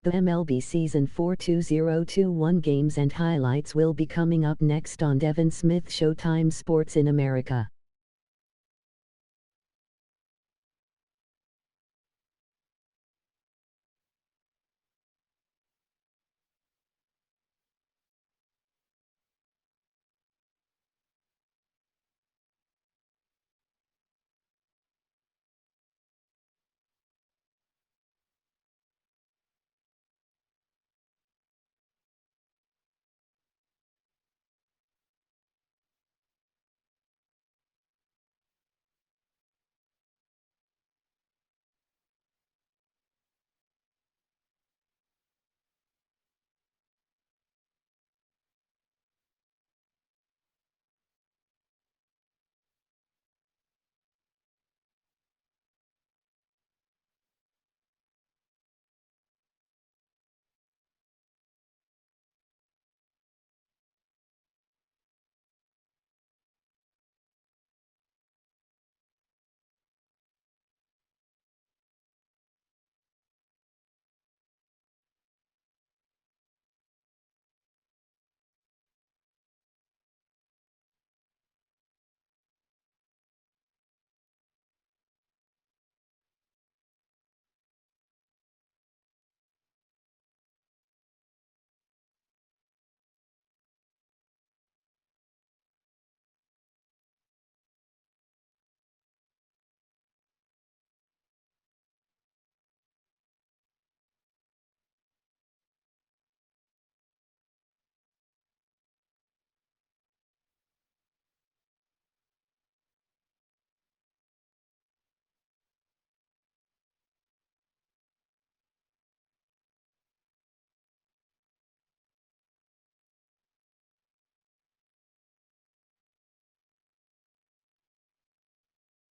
The MLB Season 4 2021 games and highlights will be coming up next on Devin Smith Showtime Sports in America.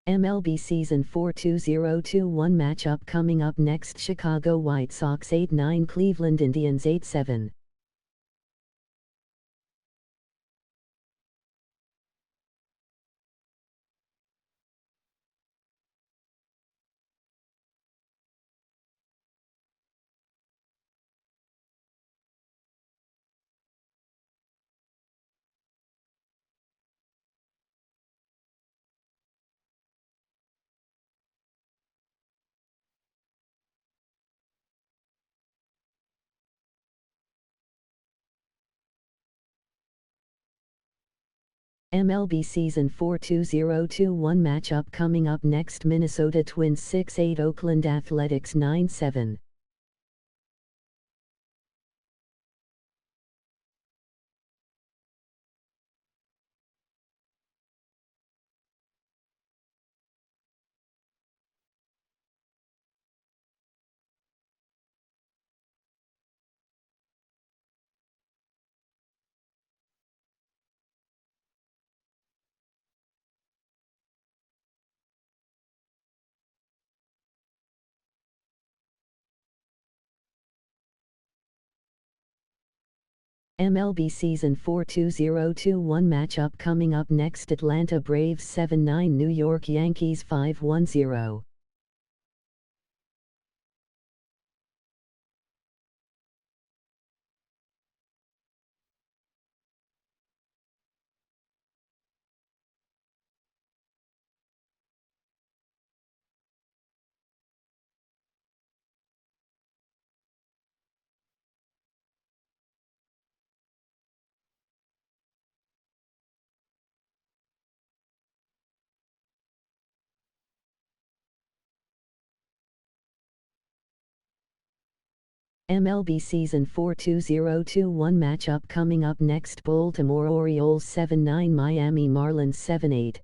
MLB Season 4 2021 matchup coming up next: Chicago White Sox 8-9, Cleveland Indians 8-7. MLB Season 4 2021 matchup coming up next: Minnesota Twins 6-8, Oakland Athletics 9-7. MLB Season 4 2021 matchup coming up next: Atlanta Braves 7-9, New York Yankees 5-10. MLB Season 4 2021 matchup coming up next: Baltimore Orioles 7-9, Miami Marlins 7-8.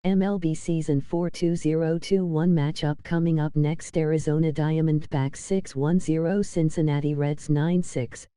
MLB Season 4 2021 matchup coming up next. Arizona Diamondbacks 6-1-0 Cincinnati Reds 9-6.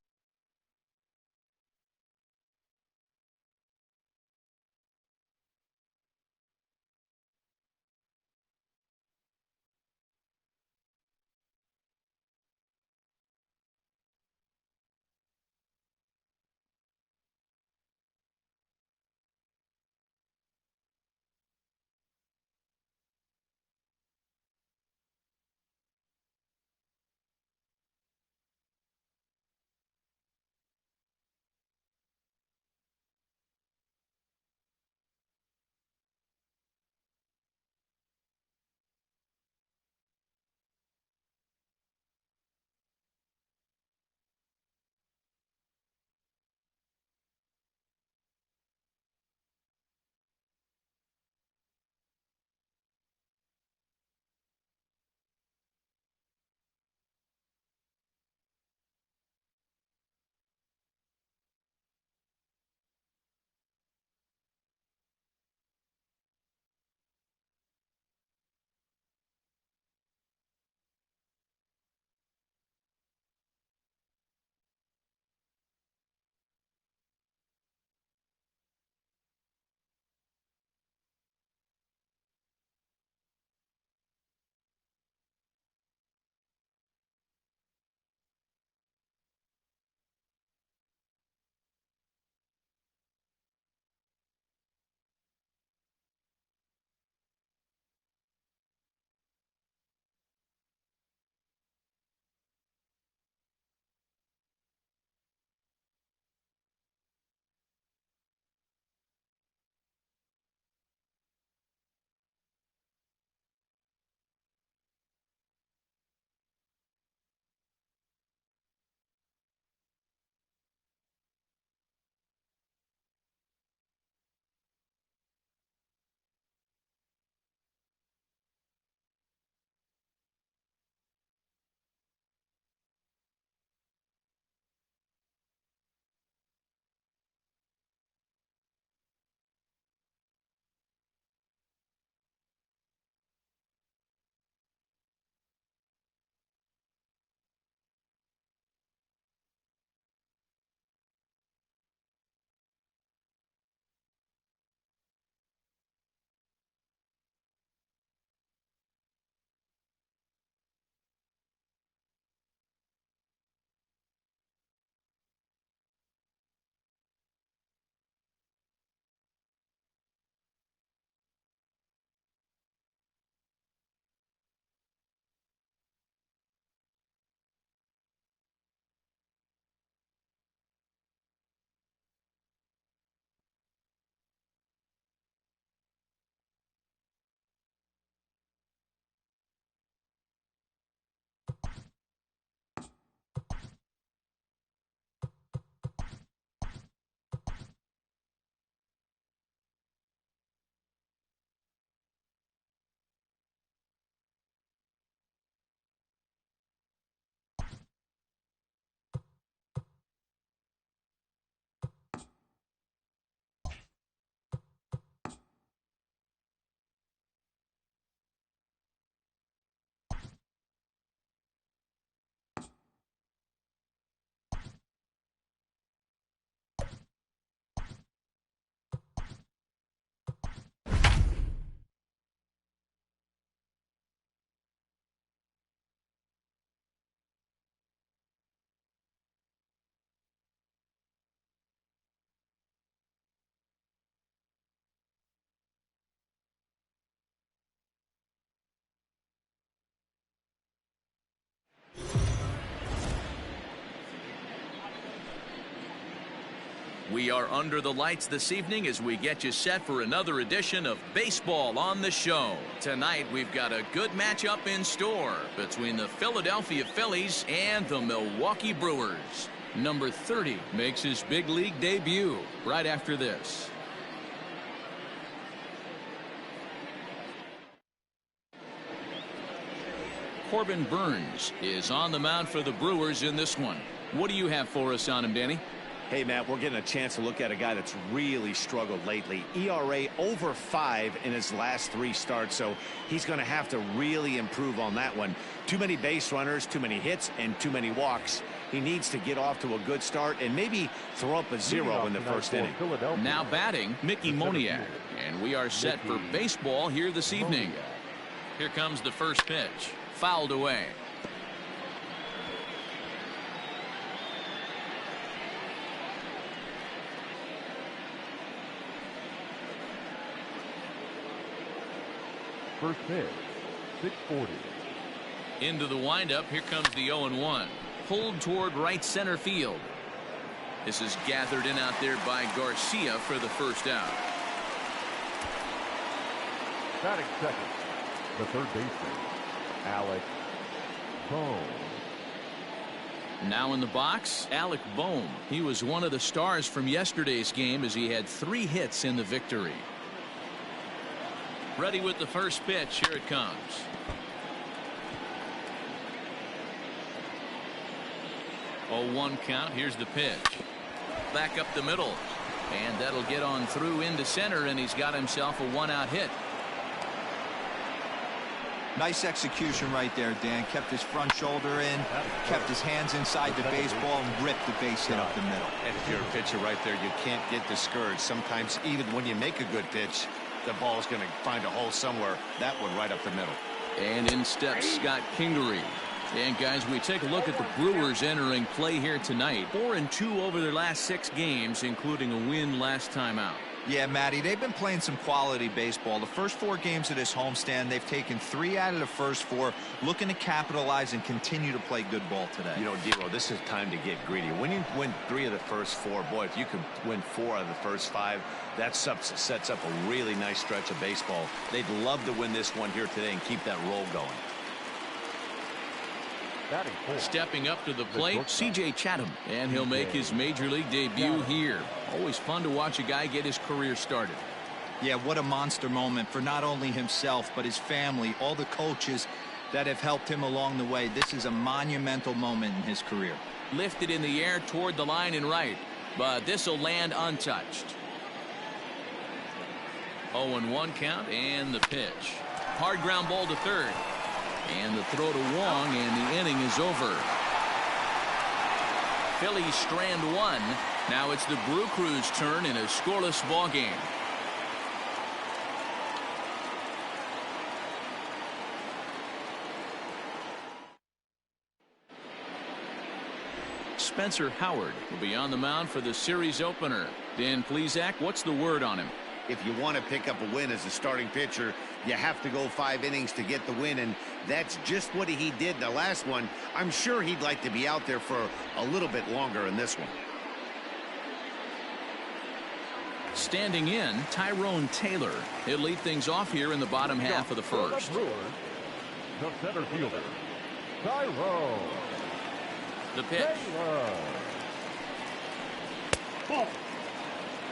We are under the lights this evening as we get you set for another edition of Baseball on the Show. Tonight, we've got a good matchup in store between the Philadelphia Phillies and the Milwaukee Brewers. Number 30 makes his big league debut right after this. Corbin Burns is on the mound for the Brewers in this one. What do you have for us on him, Danny? Hey, Matt, we're getting a chance to look at a guy that's really struggled lately. ERA over 5 in his last 3 starts, so he's going to have to really improve on that one. Too many base runners, too many hits, and too many walks. He needs to get off to a good start and maybe throw up a 0 in the first inning. Now batting, Mickey Moniak. And we are set for baseball here this evening. Here comes the first pitch. Fouled away. First pitch, 640. Into the windup. Here comes the 0-1. Pulled toward right center field. This is gathered in out there by Garcia for the first out. Batting second, the third baseman, Alec Bohm. Now in the box, Alec Bohm. He was one of the stars from yesterday's game as he had 3 hits in the victory. Ready with the first pitch. Here it comes. Oh, 1 count. Here's the pitch. Back up the middle. And that'll get on through into center, and he's got himself a 1-out hit. Nice execution right there, Dan. Kept his front shoulder in, kept his hands inside the baseball, and ripped the base hit up the middle. And if you're a pitcher right there, you can't get discouraged. Sometimes even when you make a good pitch, the ball's going to find a hole somewhere. That one right up the middle. And in steps Scott Kingery. And guys, we take a look at the Brewers entering play here tonight. 4-2 over their last 6 games, including a win last time out. Yeah, Matty, they've been playing some quality baseball. The first 4 games of this homestand, they've taken 3 out of the first 4, looking to capitalize and continue to play good ball today. You know, Dero, this is time to get greedy. When you win 3 of the first 4, boy, if you can win 4 out of the first 5, that sets up a really nice stretch of baseball. They'd love to win this one here today and keep that roll going. Stepping up to the plate, C.J. Chatham, and he'll make his major league debut here. Always fun to watch a guy get his career started. Yeah, what a monster moment for not only himself but his family, all the coaches that have helped him along the way. This is a monumental moment in his career. Lifted in the air toward the line and right, but this will land untouched. 0-1 count, and the pitch. Hard ground ball to third. And the throw to Wong, and the inning is over. Phillies strand 1. Now it's the Brew Crew's turn in a scoreless ball game. Spencer Howard will be on the mound for the series opener. Dan Plesac, what's the word on him? If you want to pick up a win as a starting pitcher, you have to go 5 innings to get the win, and that's just what he did in the last one. I'm sure he'd like to be out there for a little bit longer in this one. Standing in, Tyrone Taylor. He'll lead things off here in the bottom half of the first. The center fielder, Tyrone. The pitch.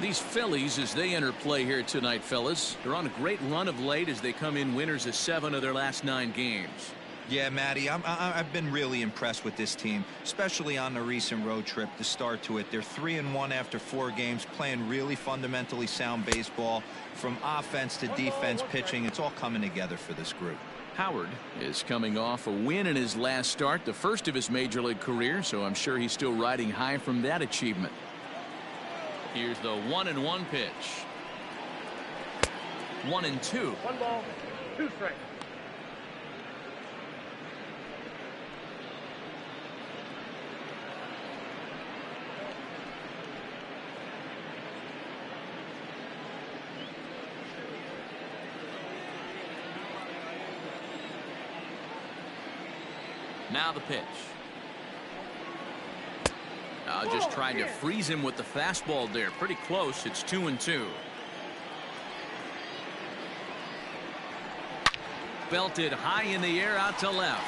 These Phillies, as they enter play here tonight, fellas, they're on a great run of late as they come in winners of 7 of their last 9 games. Yeah, Matty, I've been really impressed with this team, especially on the recent road trip to start to it. They're 3-1 after 4 games, playing really fundamentally sound baseball. From offense to defense, pitching, it's all coming together for this group. Howard is coming off a win in his last start, the first of his major league career, so I'm sure he's still riding high from that achievement. Here's the 1-1 pitch. 1-2. 1 ball, 2 strikes. Now the pitch. Just trying to freeze him with the fastball there. Pretty close. It's 2-2. Belted high in the air out to left.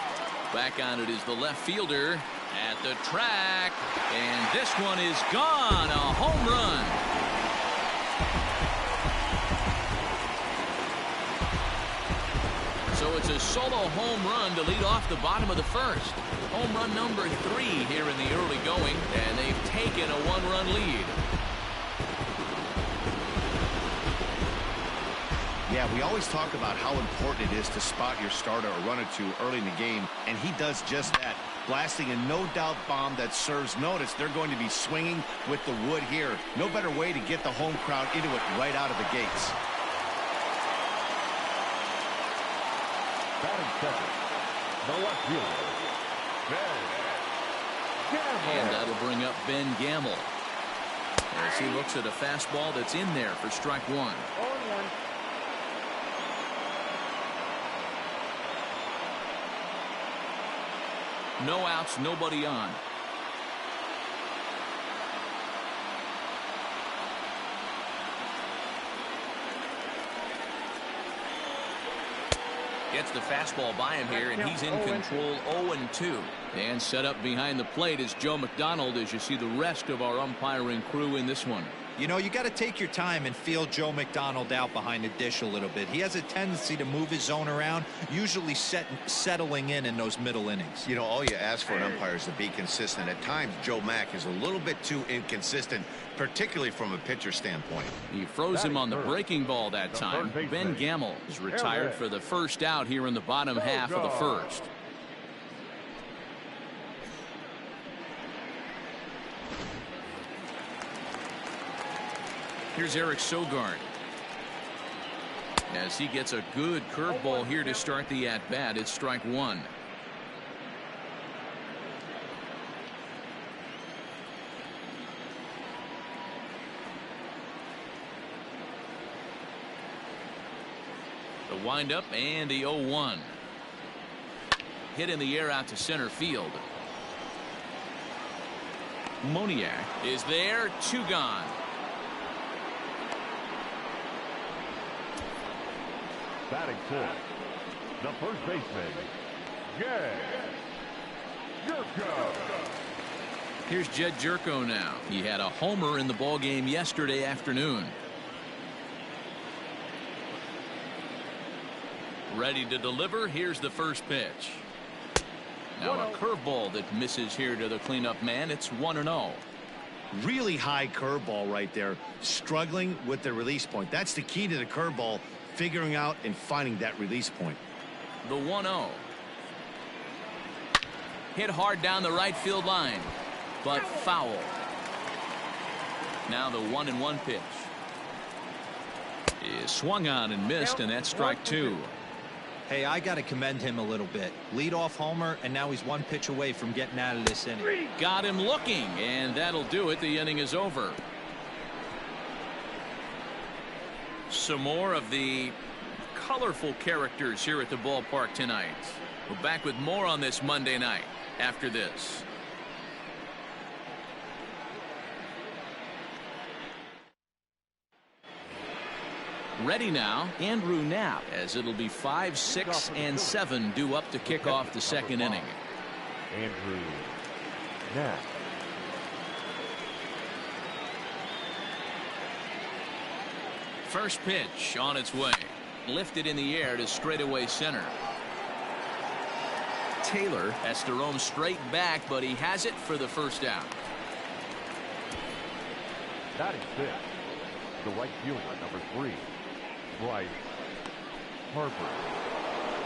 Back on it is the left fielder at the track. And this one is gone. A home run. So it's a solo home run to lead off the bottom of the first. Home run number 3 here in the early going, and they've taken taking a one-run lead. Yeah, we always talk about how important it is to spot your starter or run or two early in the game, and he does just that, blasting a no-doubt bomb that serves notice. They're going to be swinging with the wood here. No better way to get the home crowd into it right out of the gates. Batting second, the left fielder, Ben Gamble. And that'll bring up Ben Gamble as he looks at a fastball that's in there for strike one. 0-1. No outs, nobody on. Gets the fastball by him here, and he's in control. 0-2. And set up behind the plate is Joe McDonald, as you see the rest of our umpiring crew in this one. You know, you got to take your time and feel Joe McDonald out behind the dish a little bit. He has a tendency to move his zone around, usually settling in those middle innings. You know, all you ask for an umpire is to be consistent. At times, Joe Mack is a little bit too inconsistent, particularly from a pitcher standpoint. He froze him on the breaking ball that time. Ben Gamble is retired for the first out here in the bottom half of the first. Here's Eric Sogard as he gets a good curveball here to start the at-bat. It's strike one. The windup and the 0-1. Hit in the air out to center field. Moniak is there, two gone. Batting fourth, the first baseman, Jed Jerko. Here's Jed Jerko now. He had a homer in the ballgame yesterday afternoon. Ready to deliver. Here's the first pitch. Now a curveball that misses here to the cleanup man. It's 1-0. Really high curveball right there, struggling with the release point. That's the key to the curveball, figuring out and finding that release point. The 1-0. Hit hard down the right field line, but foul. Now the 1-1 pitch is swung on and missed, and that's strike two. Hey, I got to commend him a little bit. Leadoff homer, and now he's one pitch away from getting out of this inning. Got him looking, and that'll do it. The inning is over. Some more of the colorful characters here at the ballpark tonight. We're back with more on this Monday night after this. Ready now, Andrew Knapp, as it'll be 5, 6, and 7 due up to kick off the second inning. Andrew Knapp. First pitch on its way. Lifted in the air to straightaway center. Taylor has to roam straight back, but he has it for the first out. Batting fifth, the right fielder, number 3, Bryce Harper.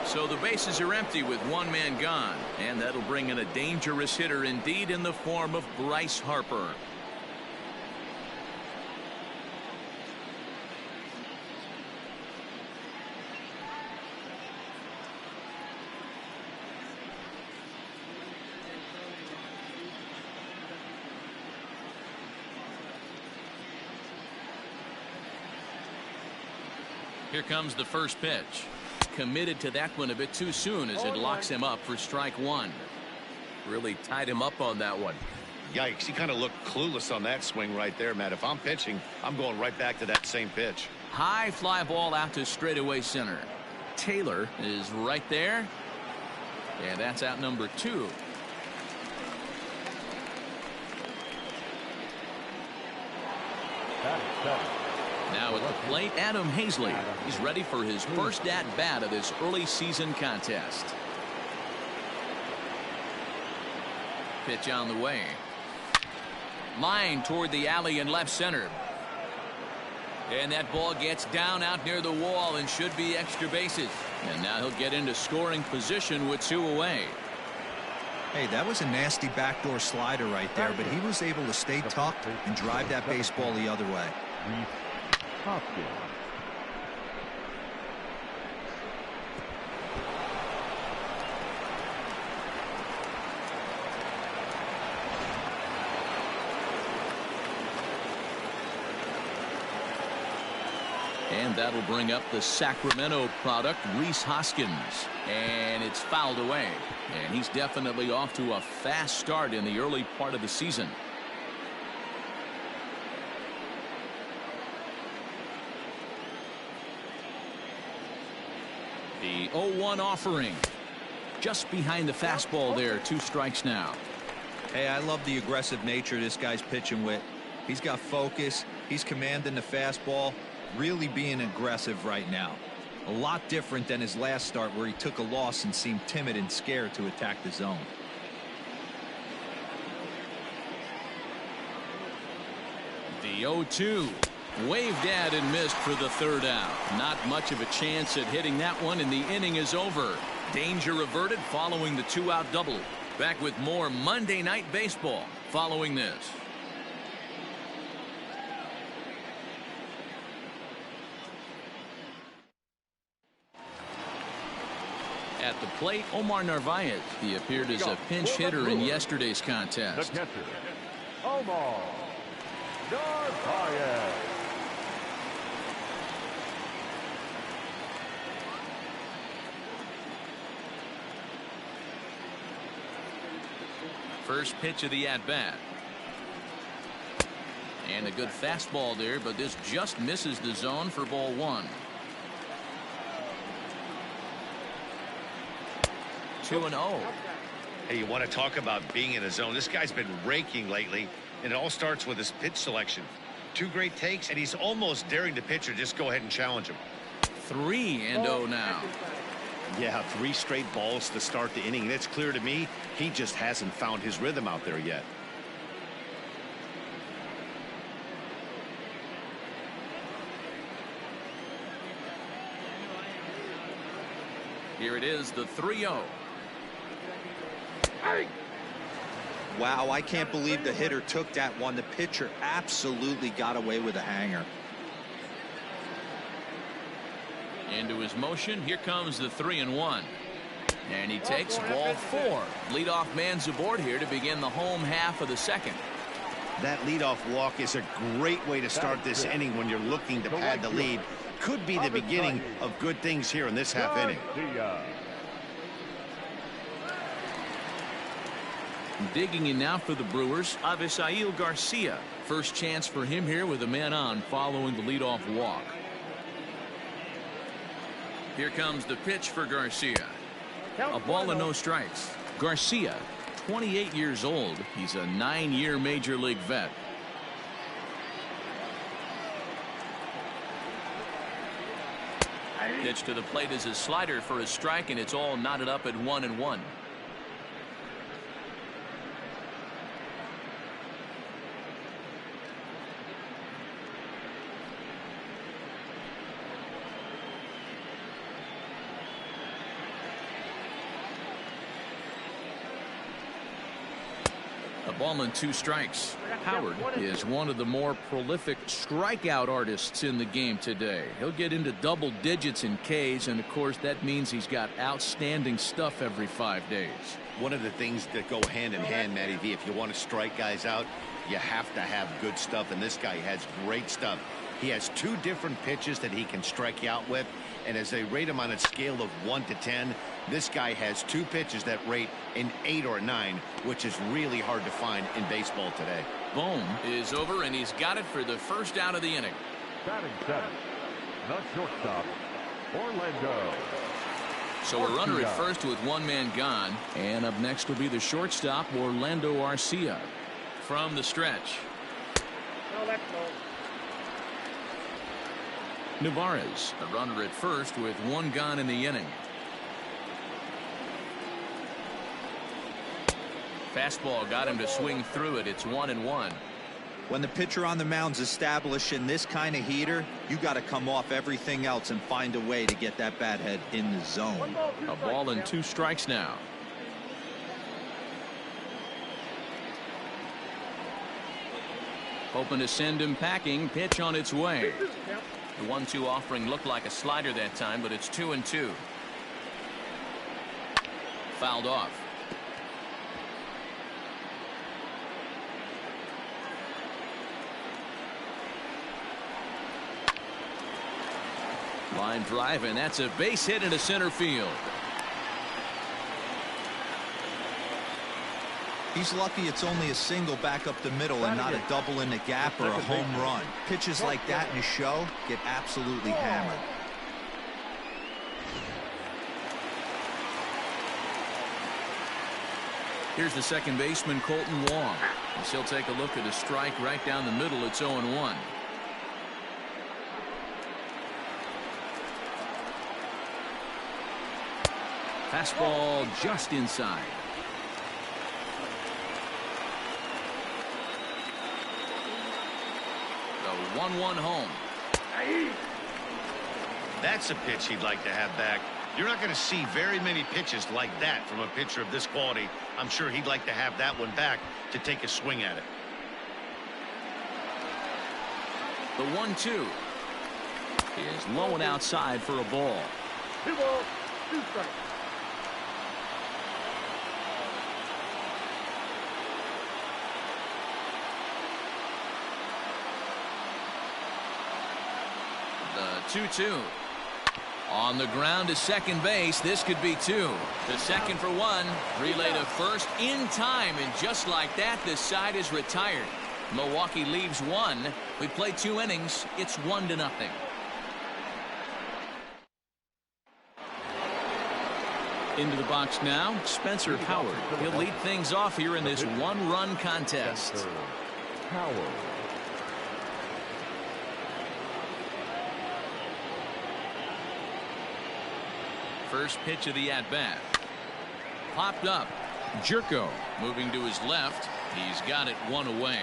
So the bases are empty with one man gone, and that'll bring in a dangerous hitter indeed in the form of Bryce Harper. Here comes the first pitch. Committed to that one a bit too soon as it locks him up for strike one. Really tied him up on that one. Yikes, he kind of looked clueless on that swing right there, Matt. If I'm pitching, I'm going right back to that same pitch. High fly ball out to straightaway center. Taylor is right there. And that's out number 2. Now at the plate, Adam Hazley. He's ready for his first at-bat of this early season contest. Pitch on the way. Line toward the alley in left center. And that ball gets down out near the wall and should be extra bases. And now he'll get into scoring position with 2 away. Hey, that was a nasty backdoor slider right there, but he was able to stay tucked and drive that baseball the other way. And that'll bring up the Sacramento product, Rhys Hoskins. And it's fouled away. And he's definitely off to a fast start in the early part of the season. The 0-1 offering. Just behind the fastball there. 2 strikes now. Hey, I love the aggressive nature this guy's pitching with. He's got focus. He's commanding the fastball. Really being aggressive right now. A lot different than his last start where he took a loss and seemed timid and scared to attack the zone. The 0-2 waved at and missed for the 3rd out. Not much of a chance at hitting that one, and the inning is over. Danger averted following the 2-out double. Back with more Monday Night Baseball following this. At the plate, Omar Narvaez. He appeared as a pinch hitter in yesterday's contest. The catcher, Omar Narvaez. First pitch of the at-bat. And a good fastball there, but this just misses the zone for ball 1. 2-0. Hey, you want to talk about being in a zone? This guy's been raking lately, and it all starts with his pitch selection. 2 great takes, and he's almost daring the pitcher just go ahead and challenge him. 3-0 now. Yeah, 3 straight balls to start the inning, and it's clear to me he just hasn't found his rhythm out there yet. Here it is, the 3-0. Wow, I can't believe the hitter took that one. The pitcher absolutely got away with a hanger. Into his motion. Here comes the 3-1. And he takes ball 4. Leadoff man's aboard here to begin the home half of the 2nd. That leadoff walk is a great way to start this inning when you're looking to pad the lead. Could be the beginning of good things here in this half inning. Digging in now for the Brewers, Avisail Garcia. First chance for him here with a man on following the leadoff walk. Here comes the pitch for Garcia. A ball and no strikes. Garcia, 28 years old. He's a 9-year major league vet. Pitch to the plate is a slider for a strike, and it's all knotted up at 1-1. A ball and 2 strikes. Howard is one of the more prolific strikeout artists in the game today. He'll get into double digits in Ks, and of course that means he's got outstanding stuff every 5 days. One of the things that go hand in hand, Matty V, if you want to strike guys out, you have to have good stuff, and this guy has great stuff. He has 2 different pitches that he can strike you out with, and as they rate him on a scale of 1 to 10, this guy has 2 pitches that rate an 8 or a 9, which is really hard to find in baseball today. Bohm is over, and he's got it for the first out of the inning. Batting 7, the shortstop, Orlando. So a runner at first with 1 man gone, and up next will be the shortstop, Orlando Arcia. From the stretch. Navarez, a runner at first with 1 gone in the inning. Fastball got him to swing through it. It's 1-1. When the pitcher on the mound's establishing this kind of heater, you got to come off everything else and find a way to get that bat head in the zone. A ball and 2 strikes now. Hoping to send him packing. Pitch on its way. The 1-2 offering looked like a slider that time, but it's 2-2. Fouled off. Line drive, and that's a base hit into center field. He's lucky it's only a single back up the middle and not a double in the gap or a home run. Pitches like that in a show get absolutely hammered. Here's the second baseman, Colton Wong. He'll take a look at a strike right down the middle. It's 0-1. Fastball just inside. The 1-1 home. That's a pitch he'd like to have back. You're not going to see very many pitches like that from a pitcher of this quality. I'm sure he'd like to have that one back to take a swing at it. The 1-2 is low and outside for a ball. 2 balls, 2 strikes. The 2-2 on the ground to second base. This could be 2. The second for 1. Relay to first in time, and just like that, this side is retired. Milwaukee leaves 1. We played 2 innings. It's 1-0. Into the box now, Spencer Howard. He'll lead things off here in this 1-run contest. Howard. First pitch of the at-bat. Popped up. Jerko moving to his left. He's got it 1 away.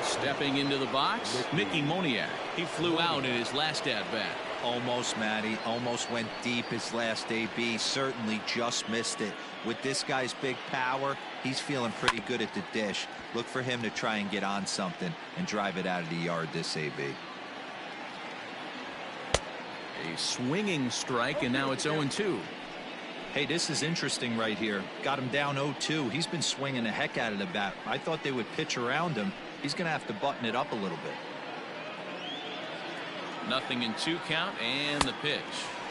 Stepping into the box, Mickey Moniak. He flew out in his last at-bat. Almost, Matty. Almost went deep his last AB. Certainly just missed it. With this guy's big power, he's feeling pretty good at the dish. Look for him to try and get on something and drive it out of the yard this AB. A swinging strike, and now it's 0-2. Hey, this is interesting right here. Got him down 0-2. He's been swinging the heck out of the bat. I thought they would pitch around him. He's going to have to button it up a little bit. 0-2 count, and the pitch.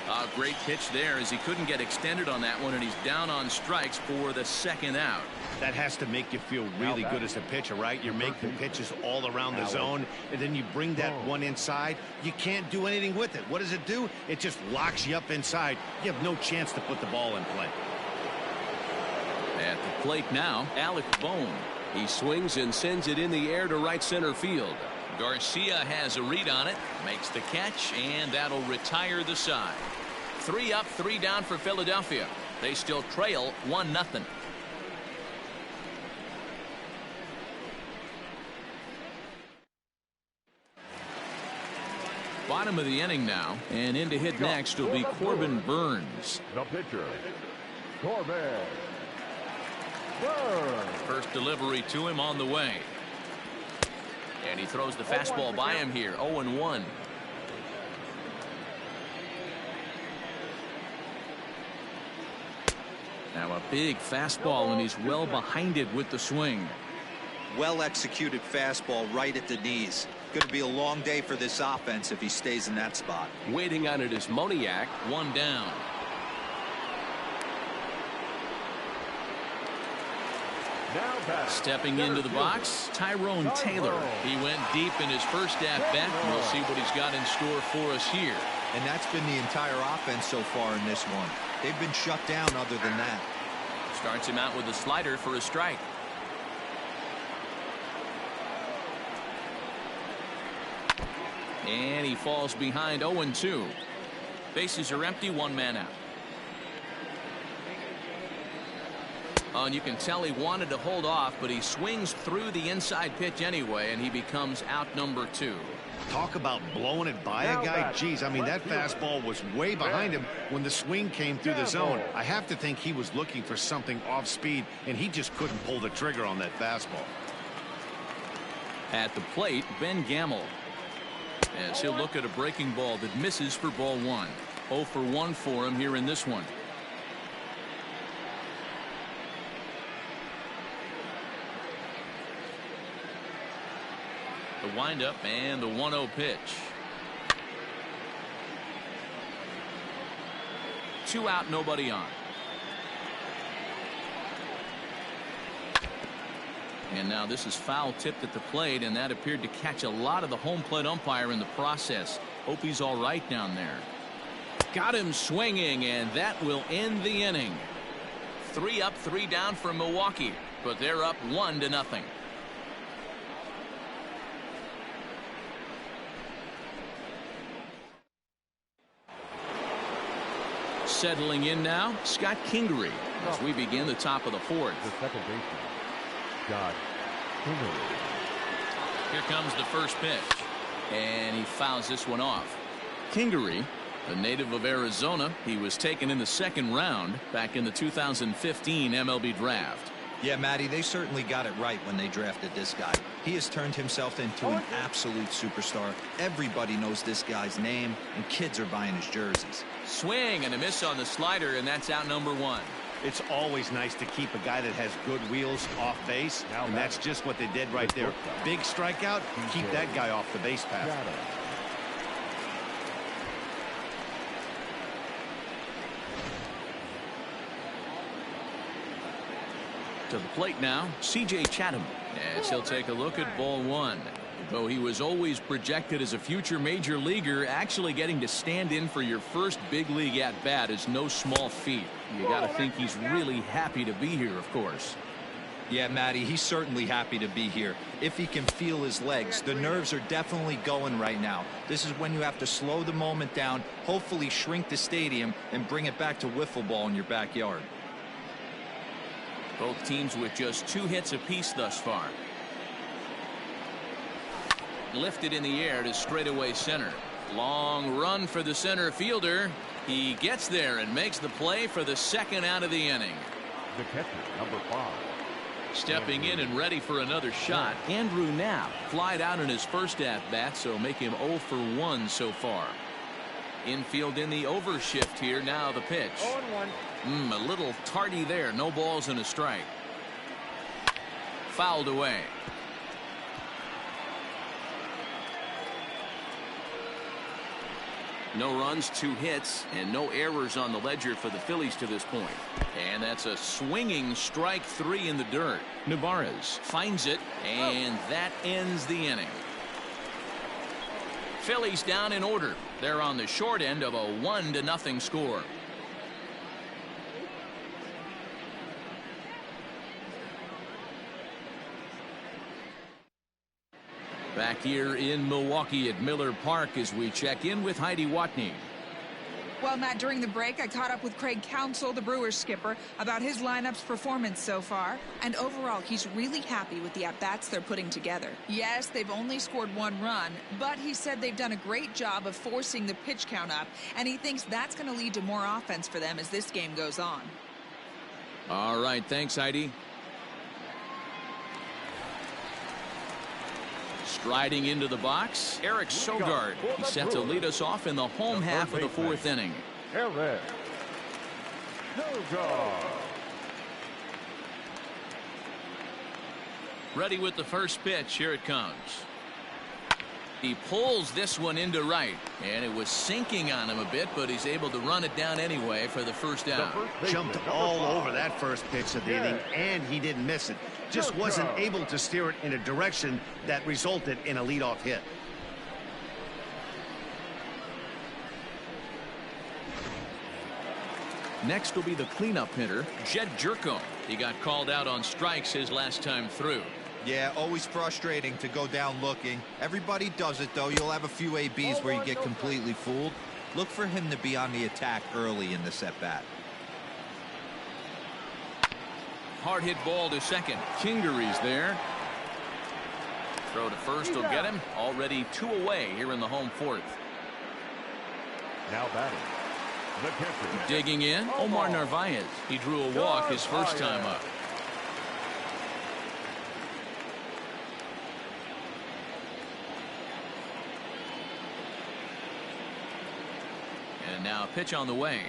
A great pitch there, as he couldn't get extended on that one, and he's down on strikes for the second out. That has to make you feel really good as a pitcher, right? You're making pitches all around the zone, and then you bring that one inside. You can't do anything with it. What does it do? It just locks you up inside. You have no chance to put the ball in play. At the plate now, Alec Bohm. He swings and sends it in the air to right center field. Garcia has a read on it, makes the catch, and that'll retire the side. 3 up, 3 down for Philadelphia. They still trail 1-0. Bottom of the inning now, and in to hit next will be Corbin Burns. The pitcher, Corbin Burns. First delivery to him on the way. And he throws the fastball by him here. 0-1. Now a big fastball, and he's well behind it with the swing. Well executed fastball right at the knees. Going to be a long day for this offense if he stays in that spot. Waiting on it is Moniak. 1 down. Stepping into the box, Tyrone Taylor. He went deep in his first at-bat. We'll see what he's got in store for us here. And that's been the entire offense so far in this one. They've been shut down other than that. Starts him out with a slider for a strike. And he falls behind 0-2. Bases are empty, 1 man out. Oh, and you can tell he wanted to hold off, but he swings through the inside pitch anyway, and he becomes out number 2. Talk about blowing it by a guy. Geez, I mean, that fastball was way behind him when the swing came through the zone. I have to think he was looking for something off speed, and he just couldn't pull the trigger on that fastball. At the plate, Ben Gamble, as he'll look at a breaking ball that misses for ball 1. 0 for 1 for him here in this one. The windup and the 1-0 pitch. 2 out, nobody on. And now this is foul tipped at the plate, and that appeared to catch a lot of the home plate umpire in the process. Hope he's all right down there. Got him swinging, and that will end the inning. 3 up, 3 down for Milwaukee, but they're up 1-0. Settling in now, Scott Kingery, as we begin the top of the 4th. The second baseman, Scott Kingery. Here comes the first pitch, and he fouls this one off. Kingery, a native of Arizona, he was taken in the 2nd round back in the 2015 MLB draft. Yeah, Matty, they certainly got it right when they drafted this guy. He has turned himself into an absolute superstar. Everybody knows this guy's name, and kids are buying his jerseys. Swing and a miss on the slider, and that's out number 1. It's always nice to keep a guy that has good wheels off base, and that's just what they did right there. Big strikeout, keep that guy off the base path. To the plate now, C.J. Chatham, as he'll take a look at ball 1. Though he was always projected as a future major leaguer, actually getting to stand in for your first big league at bat is no small feat. You got to think he's really happy to be here, of course. Yeah, Matty, he's certainly happy to be here. If he can feel his legs, the nerves are definitely going right now. This is when you have to slow the moment down, hopefully shrink the stadium, and bring it back to wiffle ball in your backyard. Both teams with just 2 hits apiece thus far. Lifted in the air to straightaway center. Long run for the center fielder. He gets there and makes the play for the 2nd out of the inning. The catcher, number 5. Stepping in and ready for another shot, Andrew Knapp flied out in his first at-bat, so make him 0 for 1 so far. Infield in the overshift here. Now the pitch. 0-1. A little tardy there. No balls and a strike. Fouled away. No runs, 2 hits, and no errors on the ledger for the Phillies to this point. And that's a swinging strike 3 in the dirt. Navarez finds it, and that ends the inning. Phillies down in order. They're on the short end of a 1-0 score. Back here in Milwaukee at Miller Park as we check in with Heidi Watney. Well, Matt, during the break, I caught up with Craig Counsell, the Brewers skipper, about his lineup's performance so far. And overall, he's really happy with the at-bats they're putting together. Yes, they've only scored 1 run, but he said they've done a great job of forcing the pitch count up, and he thinks that's going to lead to more offense for them as this game goes on. All right, thanks, Heidi. Striding into the box, Eric Sogard. He's set to lead us off in the home half of the 4th inning. Eric Sogard. Ready with the first pitch. Here it comes. He pulls this one into right, and it was sinking on him a bit, but he's able to run it down anyway for the first out. Jumped all over that first pitch of the inning, and he didn't miss it. Just wasn't able to steer it in a direction that resulted in a leadoff hit. Next will be the cleanup hitter, Jed Jerko. He got called out on strikes his last time through. Yeah, always frustrating to go down looking. Everybody does it, though. You'll have a few ABs where you get completely fooled. Look for him to be on the attack early in this at-bat. Hard hit ball to second. Kingery's there. Throw to first will get him. Already 2 away here in the home fourth. Now batting, the catcher. Digging in, Omar Narvaez. He drew a walk his first time up. And now a pitch on the way.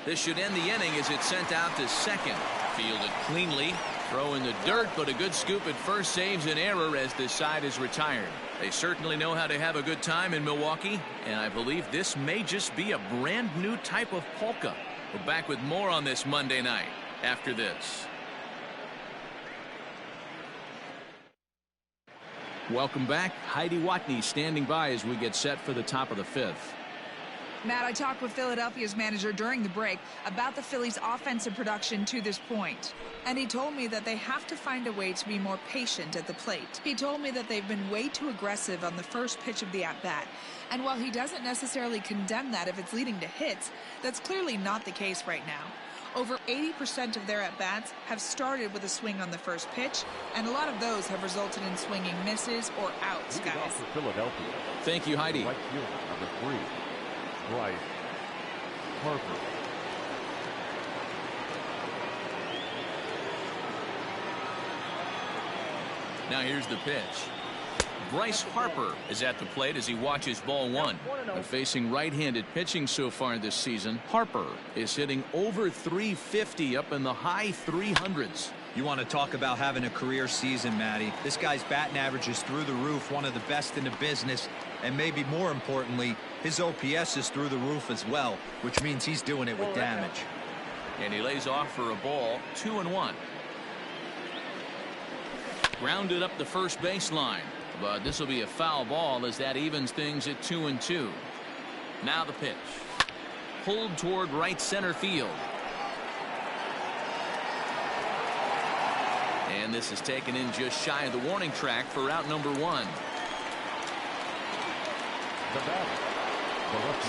This should end the inning as it's sent out to second. Fielded cleanly. Throw in the dirt, but a good scoop at first saves an error as this side is retired. They certainly know how to have a good time in Milwaukee, and I believe this may just be a brand new type of polka. We're back with more on this Monday night after this. Welcome back. Heidi Watney standing by as we get set for the top of the fifth. Matt, I talked with Philadelphia's manager during the break about the Phillies' offensive production to this point. And he told me that they have to find a way to be more patient at the plate. He told me that they've been way too aggressive on the first pitch of the at-bat. And while he doesn't necessarily condemn that if it's leading to hits, that's clearly not the case right now. Over 80% of their at-bats have started with a swing on the first pitch, and a lot of those have resulted in swinging misses or outs, guys. For Philadelphia. Thank you, Heidi. Right fielder, number 3, Bryce Harper. Now here's the pitch. Bryce Harper is at the plate as he watches ball one. But facing right-handed pitching so far this season, Harper is hitting over 350 up in the high 300s. You want to talk about having a career season, Matty. This guy's batting average is through the roof, one of the best in the business, and maybe more importantly, his OPS is through the roof as well, which means he's doing it with damage. And he lays off for a ball, 2-1. Grounded up the first baseline, but this will be a foul ball as that evens things at 2-2. Now the pitch. Pulled toward right center field. And this is taken in just shy of the warning track for out number 1.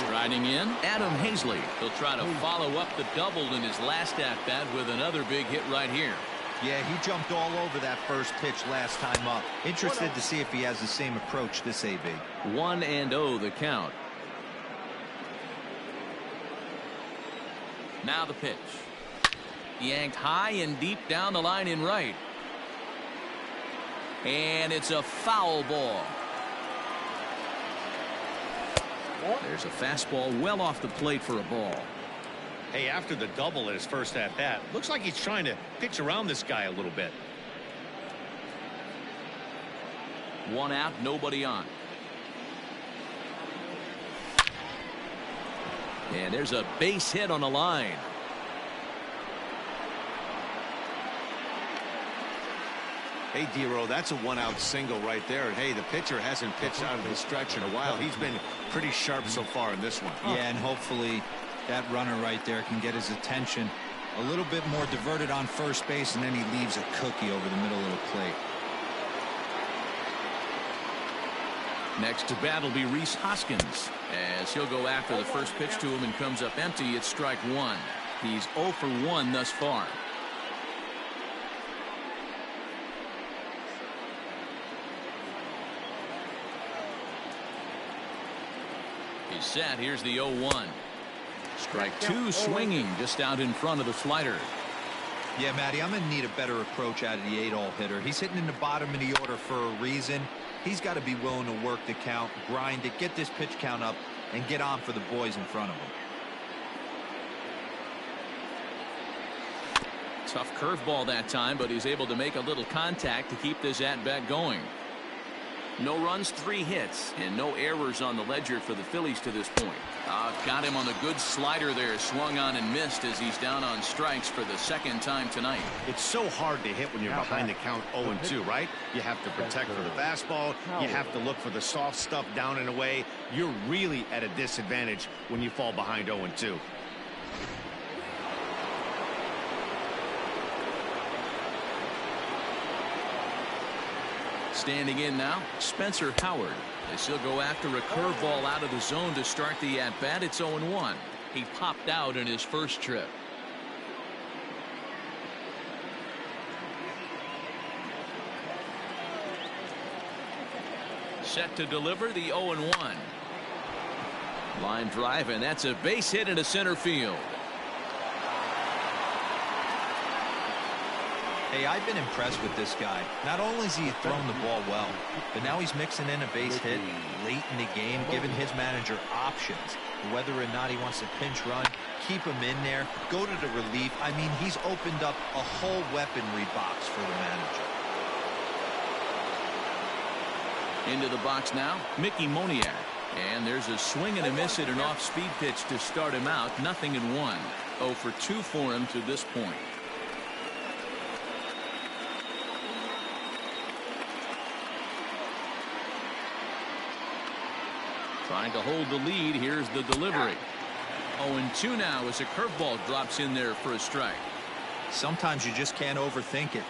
Striding in, Adam Hazley. He'll try to follow up the double in his last at-bat with another big hit right here. Yeah, he jumped all over that first pitch last time up. Interested to see if he has the same approach this AB. 1-0 the count. Now the pitch. Yanked high and deep down the line in right. And it's a foul ball. There's a fastball well off the plate for a ball. Hey, after the double at his first at-bat, looks like he's trying to pitch around this guy a little bit. 1 out, nobody on. And there's a base hit on the line. Hey, D-Row, that's a 1-out single right there. And hey, the pitcher hasn't pitched out of the stretch in a while. He's been pretty sharp so far in this one. Yeah, and hopefully that runner right there can get his attention a little bit more diverted on first base, and then he leaves a cookie over the middle of the plate. Next to bat will be Rhys Hoskins as he'll go after the first pitch to him and comes up empty. It's strike 1. He's 0 for 1 thus far. He's set. Here's the 0-1. Strike 2 swinging just out in front of the slider. Yeah, Matty, I'm going to need a better approach out of the 8-hole hitter. He's hitting in the bottom of the order for a reason. He's got to be willing to work the count, grind it, get this pitch count up, and get on for the boys in front of him. Tough curveball that time, but he's able to make a little contact to keep this at-bat going. No runs, 3 hits, and no errors on the ledger for the Phillies to this point. Got him on the good slider there, swung on and missed as he's down on strikes for the second time tonight. It's so hard to hit when you're behind the count 0-2, right? You have to protect for the fastball. You have to look for the soft stuff down and away. You're really at a disadvantage when you fall behind 0-2. Standing in now, Spencer Howard. As he'll go after a curveball out of the zone to start the at-bat. It's 0-1. He popped out in his first trip. Set to deliver the 0-1. Line drive, and that's a base hit into center field. Hey, I've been impressed with this guy. Not only has he thrown the ball well, but now he's mixing in a base hit late in the game, giving his manager options. Whether or not he wants to pinch run, keep him in there, go to the relief. I mean, he's opened up a whole weaponry box for the manager. Into the box now, Mickey Moniak. And there's a swing and a miss at an off-speed pitch to start him out. 0-1. 0 for 2 for him to this point. Trying to hold the lead. Here's the delivery. 0-2 now as a curveball drops in there for a strike. Sometimes you just can't overthink it.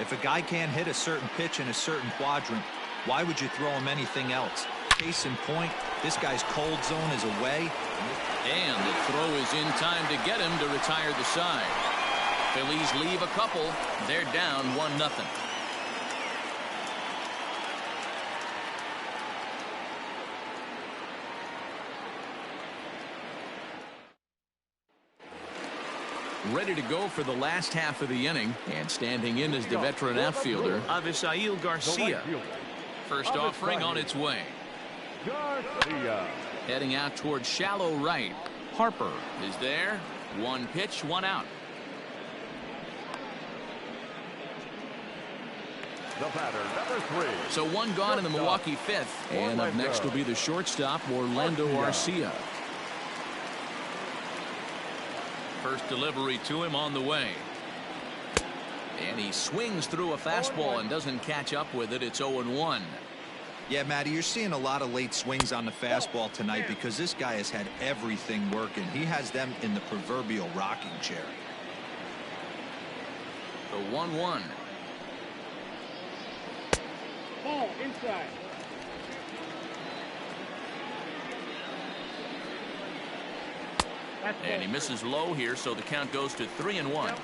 If a guy can't hit a certain pitch in a certain quadrant, why would you throw him anything else? Case in point, this guy's cold zone is away. And the throw is in time to get him to retire the side. Phillies leave a couple. They're down 1-0. Ready to go for the last half of the inning, and standing in is the veteran outfielder Avisail Garcia. First offering on its way. Heading out towards shallow right. Harper is there. 1 pitch, 1 out. The batter, number 3. So 1 gone in the Milwaukee 5th. And up next will be the shortstop, Orlando Arcia. First delivery to him on the way. And he swings through a fastball and doesn't catch up with it. It's 0-1. Yeah, Matty, you're seeing a lot of late swings on the fastball tonight because this guy has had everything working. He has them in the proverbial rocking chair. The 1-1. Ball inside. And he misses low here, so the count goes to 3-1. 3-1.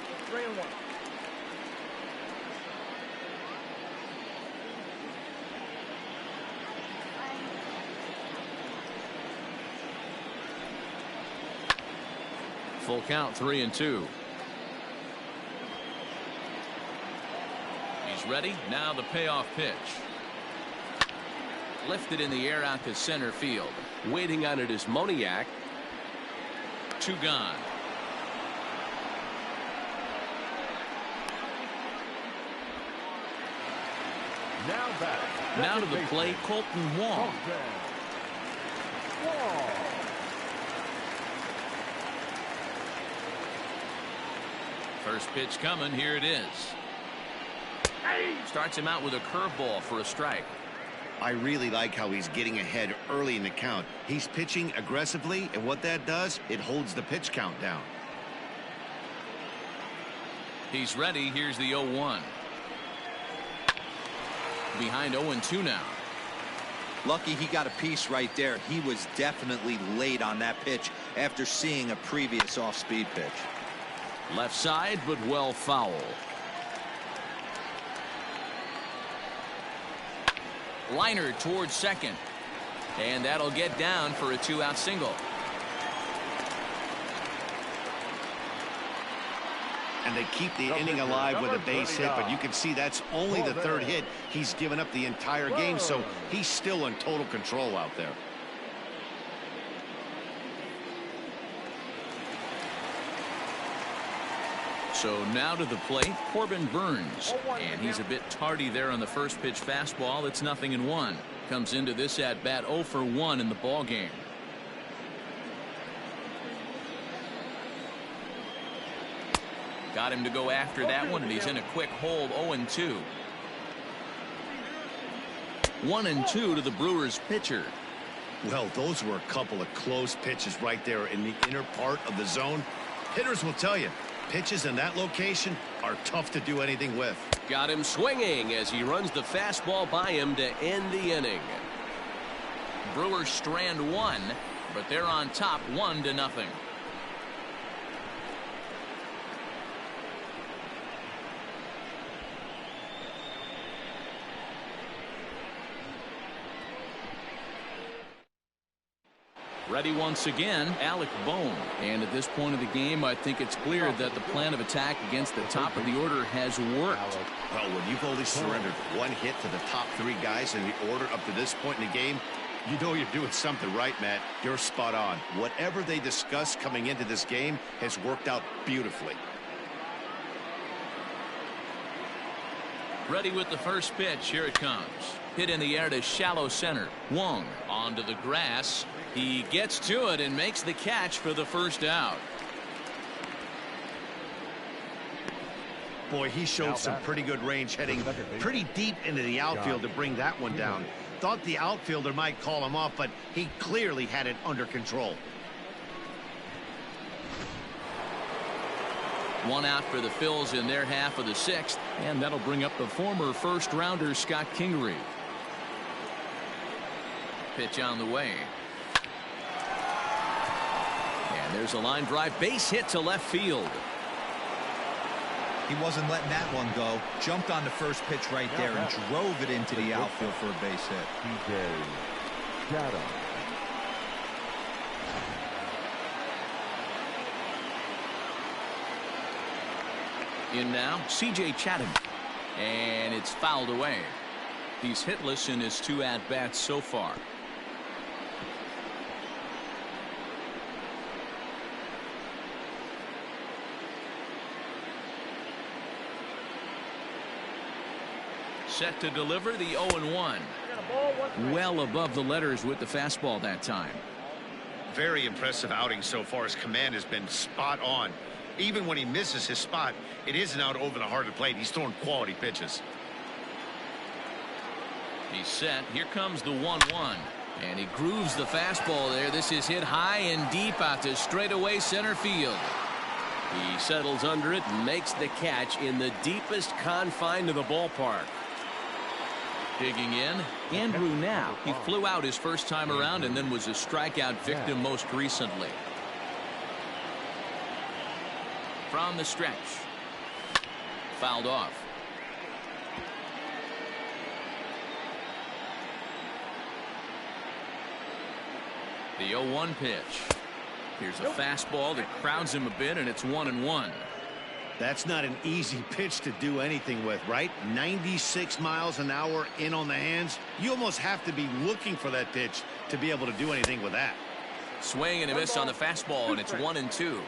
Full count, 3-2. He's ready. Now the payoff pitch. Lifted in the air out to center field. Waiting on it is Moniak. 2 gone. Now to the plate, Colton Wong. First pitch coming. Here it is. Starts him out with a curveball for a strike. I really like how he's getting ahead early in the count. He's pitching aggressively, and what that does, it holds the pitch count down. He's ready. Here's the 0-1. Behind 0-2 now. Lucky he got a piece right there. He was definitely late on that pitch after seeing a previous off-speed pitch. Left side, but well foul. Liner towards second. And that'll get down for a 2-out single. And they keep the inning alive with a base hit, but you can see that's only the 3rd hit he's given up the entire game, so he's still in total control out there. So now to the plate, Corbin Burns. And he's a bit tardy there on the first pitch fastball. It's 0-1. Comes into this at bat 0 for 1 in the ball game. Got him to go after that one, and he's in a quick hold. 0-2. 1-2 to the Brewers pitcher. Well, those were a couple of close pitches right there in the inner part of the zone. Hitters will tell you, pitches in that location are tough to do anything with. Got him swinging as he runs the fastball by him to end the inning. Brewers strand 1, but they're on top 1-0. Ready once again, Alec Bohm. And at this point of the game, I think it's clear that the plan of attack against the top of the order has worked. Well, when you've only surrendered one hit to the top three guys in the order up to this point in the game, you know you're doing something right, Matt. You're spot on. Whatever they discussed coming into this game has worked out beautifully. Ready with the first pitch. Here it comes. Hit in the air to shallow center. Wong onto the grass. He gets to it and makes the catch for the first out. Boy, he showed some pretty good range, heading pretty deep into the outfield to bring that one down. Thought the outfielder might call him off, but he clearly had it under control. One out for the Phils in their half of the sixth, and that'll bring up the former first-rounder Scott Kingery. Pitch on the way. And there's a line drive base hit to left field. He wasn't letting that one go. Jumped on the first pitch right there and drove it into the outfield for a base hit. Chatham. In now, C.J. Chatham. And it's fouled away. He's hitless in his 2 at-bats so far. Set to deliver the 0-1. Well above the letters with the fastball that time. Very impressive outing so far. His command has been spot on. Even when he misses his spot, it isn't out over the heart of the plate. He's throwing quality pitches. He's set. Here comes the 1-1. And he grooves the fastball there. This is hit high and deep out to straightaway center field. He settles under it and makes the catch in the deepest confine of the ballpark. Digging in, Andrew now. He flew out his first time around and then was a strikeout victim most recently. From the stretch. Fouled off. The 0-1 pitch. Here's a fastball that crowds him a bit, and it's 1-1. That's not an easy pitch to do anything with, right? 96 miles an hour in on the hands. You almost have to be looking for that pitch to be able to do anything with that. Swing and a miss on the fastball, and it's 1-2.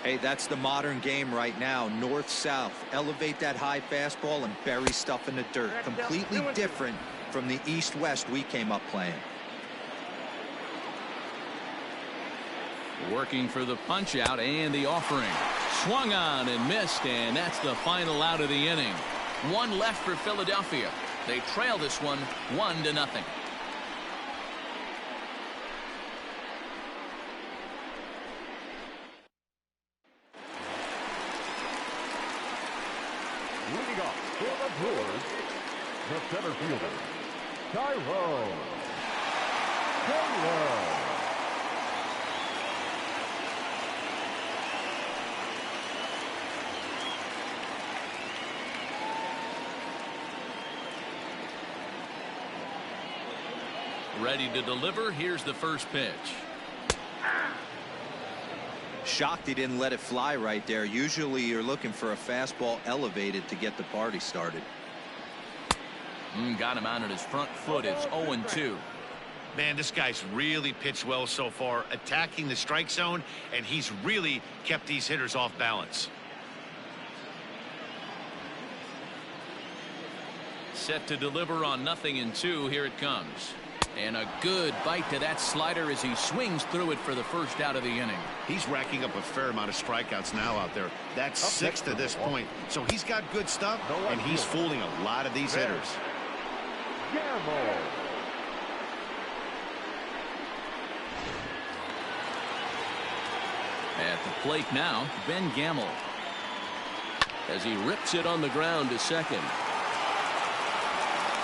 Hey, that's the modern game right now. North-south. Elevate that high fastball and bury stuff in the dirt. Completely different from the east-west we came up playing. Working for the punch out and the offering. Swung on and missed, and that's the final out of the inning. One left for Philadelphia. They trail this one 1-0. Leading off for the Brewers, the center fielder, Tyrone Taylor. Ready to deliver. Here's the first pitch. Shocked he didn't let it fly right there. Usually you're looking for a fastball elevated to get the party started. Got him out at his front foot. It's 0-2. Man, this guy's really pitched well so far, attacking the strike zone, and he's really kept these hitters off balance. Set to deliver on 0-2. Here it comes. And a good bite to that slider as he swings through it for the first out of the inning. He's racking up a fair amount of strikeouts now out there. That's 6 to this point. So he's got good stuff, and he's fooling a lot of these hitters. At the plate now, Ben Gamble. As he rips it on the ground to second.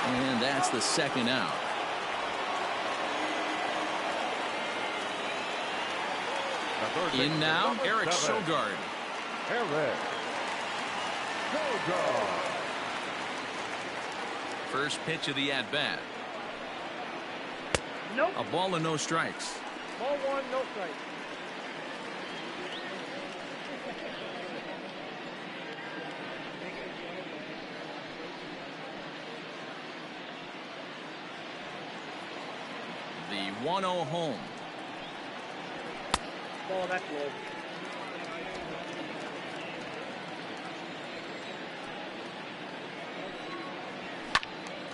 And that's the second out. In now, Eric Sogard. First pitch of the at-bat. Nope. A ball and no strikes. Ball one, no strike. The 1-0 home. Ball, that's low.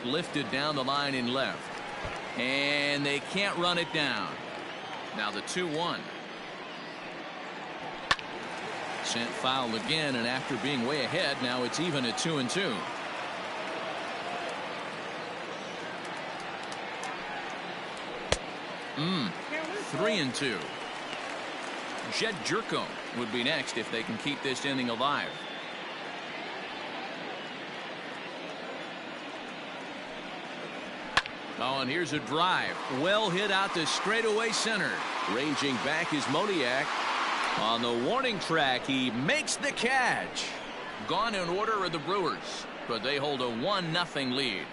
Lifted down the line in left. And they can't run it down. Now the 2-1. Sent foul again, and after being way ahead, now it's even at 2-2. Mm. 3-2. Jed Jerko would be next if they can keep this inning alive. Oh, and here's a drive. Well hit out to straightaway center. Ranging back is Moniak. On the warning track, he makes the catch. Gone in order are the Brewers, but they hold a 1-0 lead.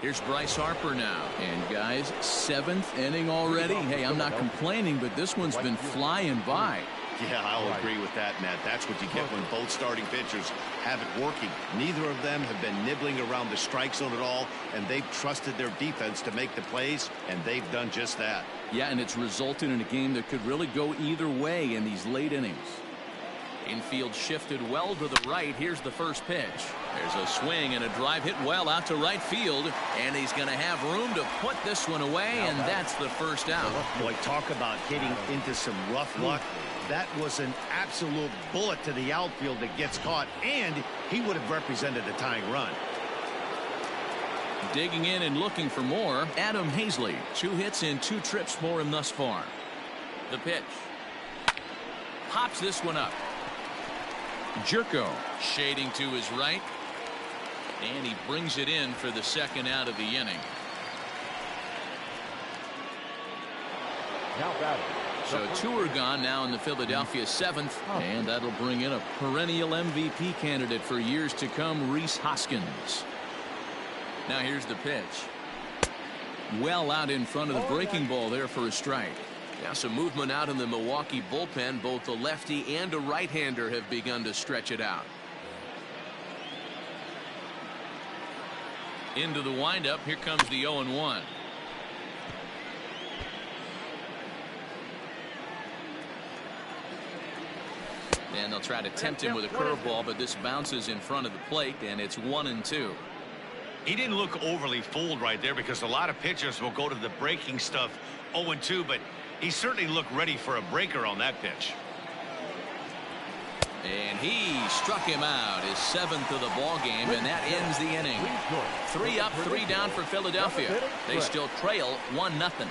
Here's Bryce Harper now. And guys, 7th inning already. Hey, I'm not complaining, but this one's been flying by. Yeah, I'll agree with that, Matt. That's what you get when both starting pitchers have it working. Neither of them have been nibbling around the strike zone at all, and they've trusted their defense to make the plays, and they've done just that. Yeah, and it's resulted in a game that could really go either way in these late innings. Infield shifted well to the right. Here's the first pitch. There's a swing and a drive hit well out to right field, and he's going to have room to put this one away, and that's the first out. Boy, talk about hitting into some rough luck. That was an absolute bullet to the outfield that gets caught, and he would have represented a tying run. Digging in and looking for more, Adam Hazley. 2 hits and 2 trips for him thus far. The pitch. Pops this one up. Jerko shading to his right, and he brings it in for the second out of the inning. Now batting. So 2 are gone now in the Philadelphia 7th, and that'll bring in a perennial MVP candidate for years to come, Rhys Hoskins. Now here's the pitch. Well out in front of the breaking ball there for a strike. Now some movement out in the Milwaukee bullpen. Both a lefty and a right-hander have begun to stretch it out. Into the windup. Here comes the 0-1. And they'll try to tempt him with a curveball, but this bounces in front of the plate, and it's 1-2. He didn't look overly fooled right there, because a lot of pitchers will go to the breaking stuff 0-2, but he certainly looked ready for a breaker on that pitch. And he struck him out, his 7th of the ball game, and that ends the inning. 3 up, 3 down for Philadelphia. They still trail 1-0.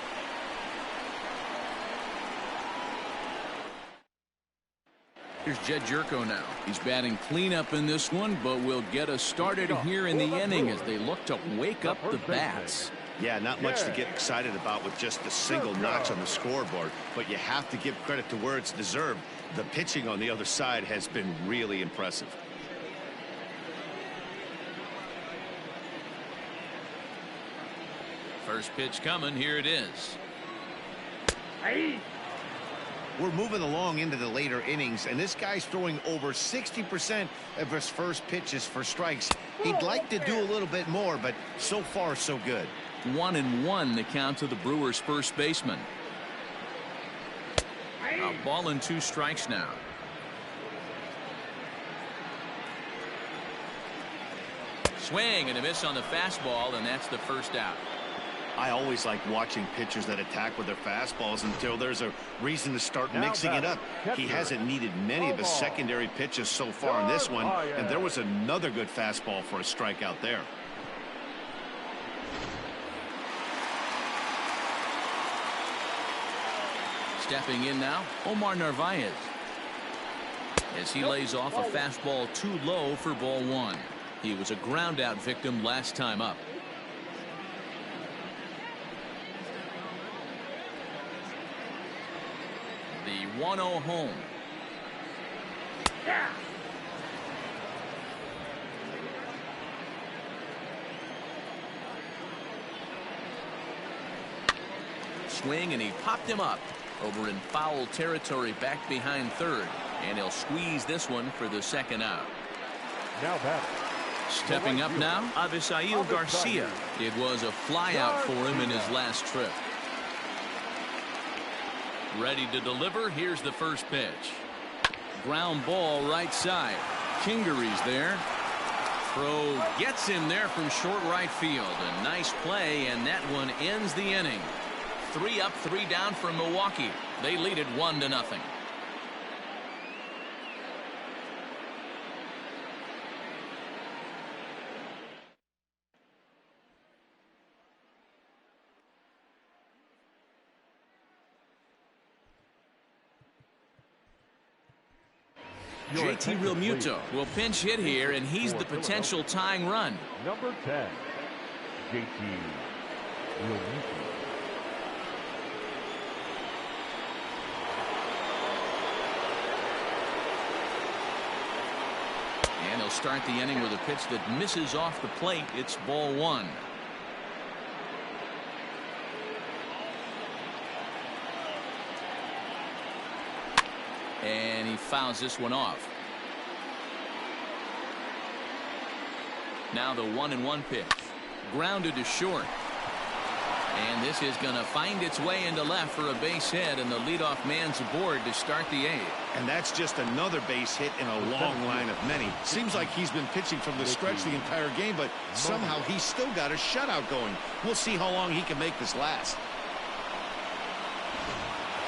Here's Jed Jerko now. He's batting cleanup in this one, but will get us started here in the inning as they look to wake up the bats. Yeah, not much to get excited about with just a single notch on the scoreboard, but you have to give credit to where it's deserved. The pitching on the other side has been really impressive. First pitch coming. Here it is. Hey. We're moving along into the later innings, and this guy's throwing over 60% of his first pitches for strikes. He'd like to do a little bit more, but so far so good. 1-1 the count to the Brewers' first baseman. A ball and 2 strikes now. Swing and a miss on the fastball, and that's the first out. I always like watching pitchers that attack with their fastballs until there's a reason to start mixing it up. He hasn't needed many of his secondary pitches so far in this one, and there was another good fastball for a strikeout there. Stepping in now, Omar Narvaez, as he lays off a fastball too low for ball 1. He was a ground out victim last time up. The 1-0 home. swing, and he popped him up over in foul territory back behind third. And he'll squeeze this one for the second out. Now that. Stepping up now, Avisail Garcia. It was a flyout for him in his last trip. Ready to deliver. Here's the first pitch. Ground ball right side. Kingery's there. Throw gets him there from short right field. A nice play, and that one ends the inning. 3 up, 3 down for Milwaukee. They lead it 1-0. JT Realmuto will pinch hit here, and he's the potential tying run. Number 10, JT Realmuto. And he'll start the inning with a pitch that misses off the plate. It's ball 1. And he fouls this one off. Now the 1-1 pitch. Grounded to short. And this is going to find its way into left for a base hit, and the leadoff man's aboard to start the 8th. And that's just another base hit in a long line of many. Seems like he's been pitching from the stretch the entire game, but somehow he's still got a shutout going. We'll see how long he can make this last.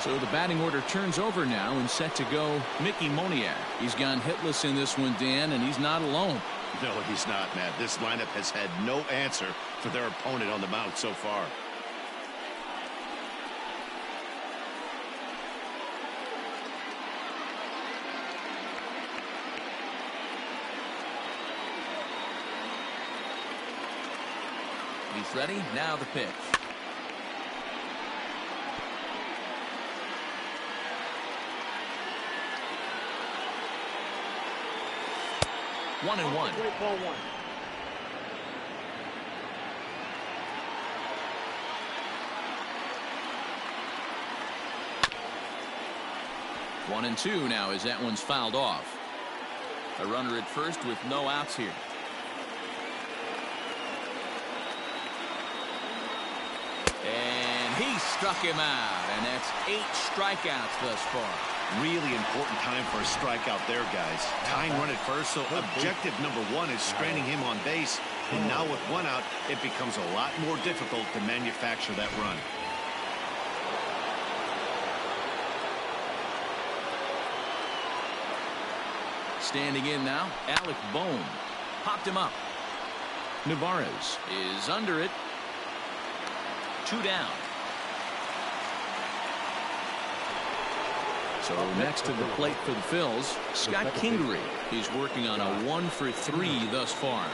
So the batting order turns over now, and set to go Mickey Moniak. He's gone hitless in this one, Dan, and he's not alone. No, he's not, Matt. This lineup has had no answer for their opponent on the mound so far. He's ready. Now the pitch. One and one. Great ball 1. One and two now as that one's fouled off. A runner at first with no outs here. And he struck him out, and that's 8 strikeouts thus far. Really important time for a strikeout there, guys. Tying run at first, so objective number 1 is stranding him on base. And now with 1 out, it becomes a lot more difficult to manufacture that run. Standing in now, Alec Bohm. Popped him up. Navarez is under it. 2 down. So next to the plate for the Phils, Scott Kingery. He's working on a 1 for 3 thus far.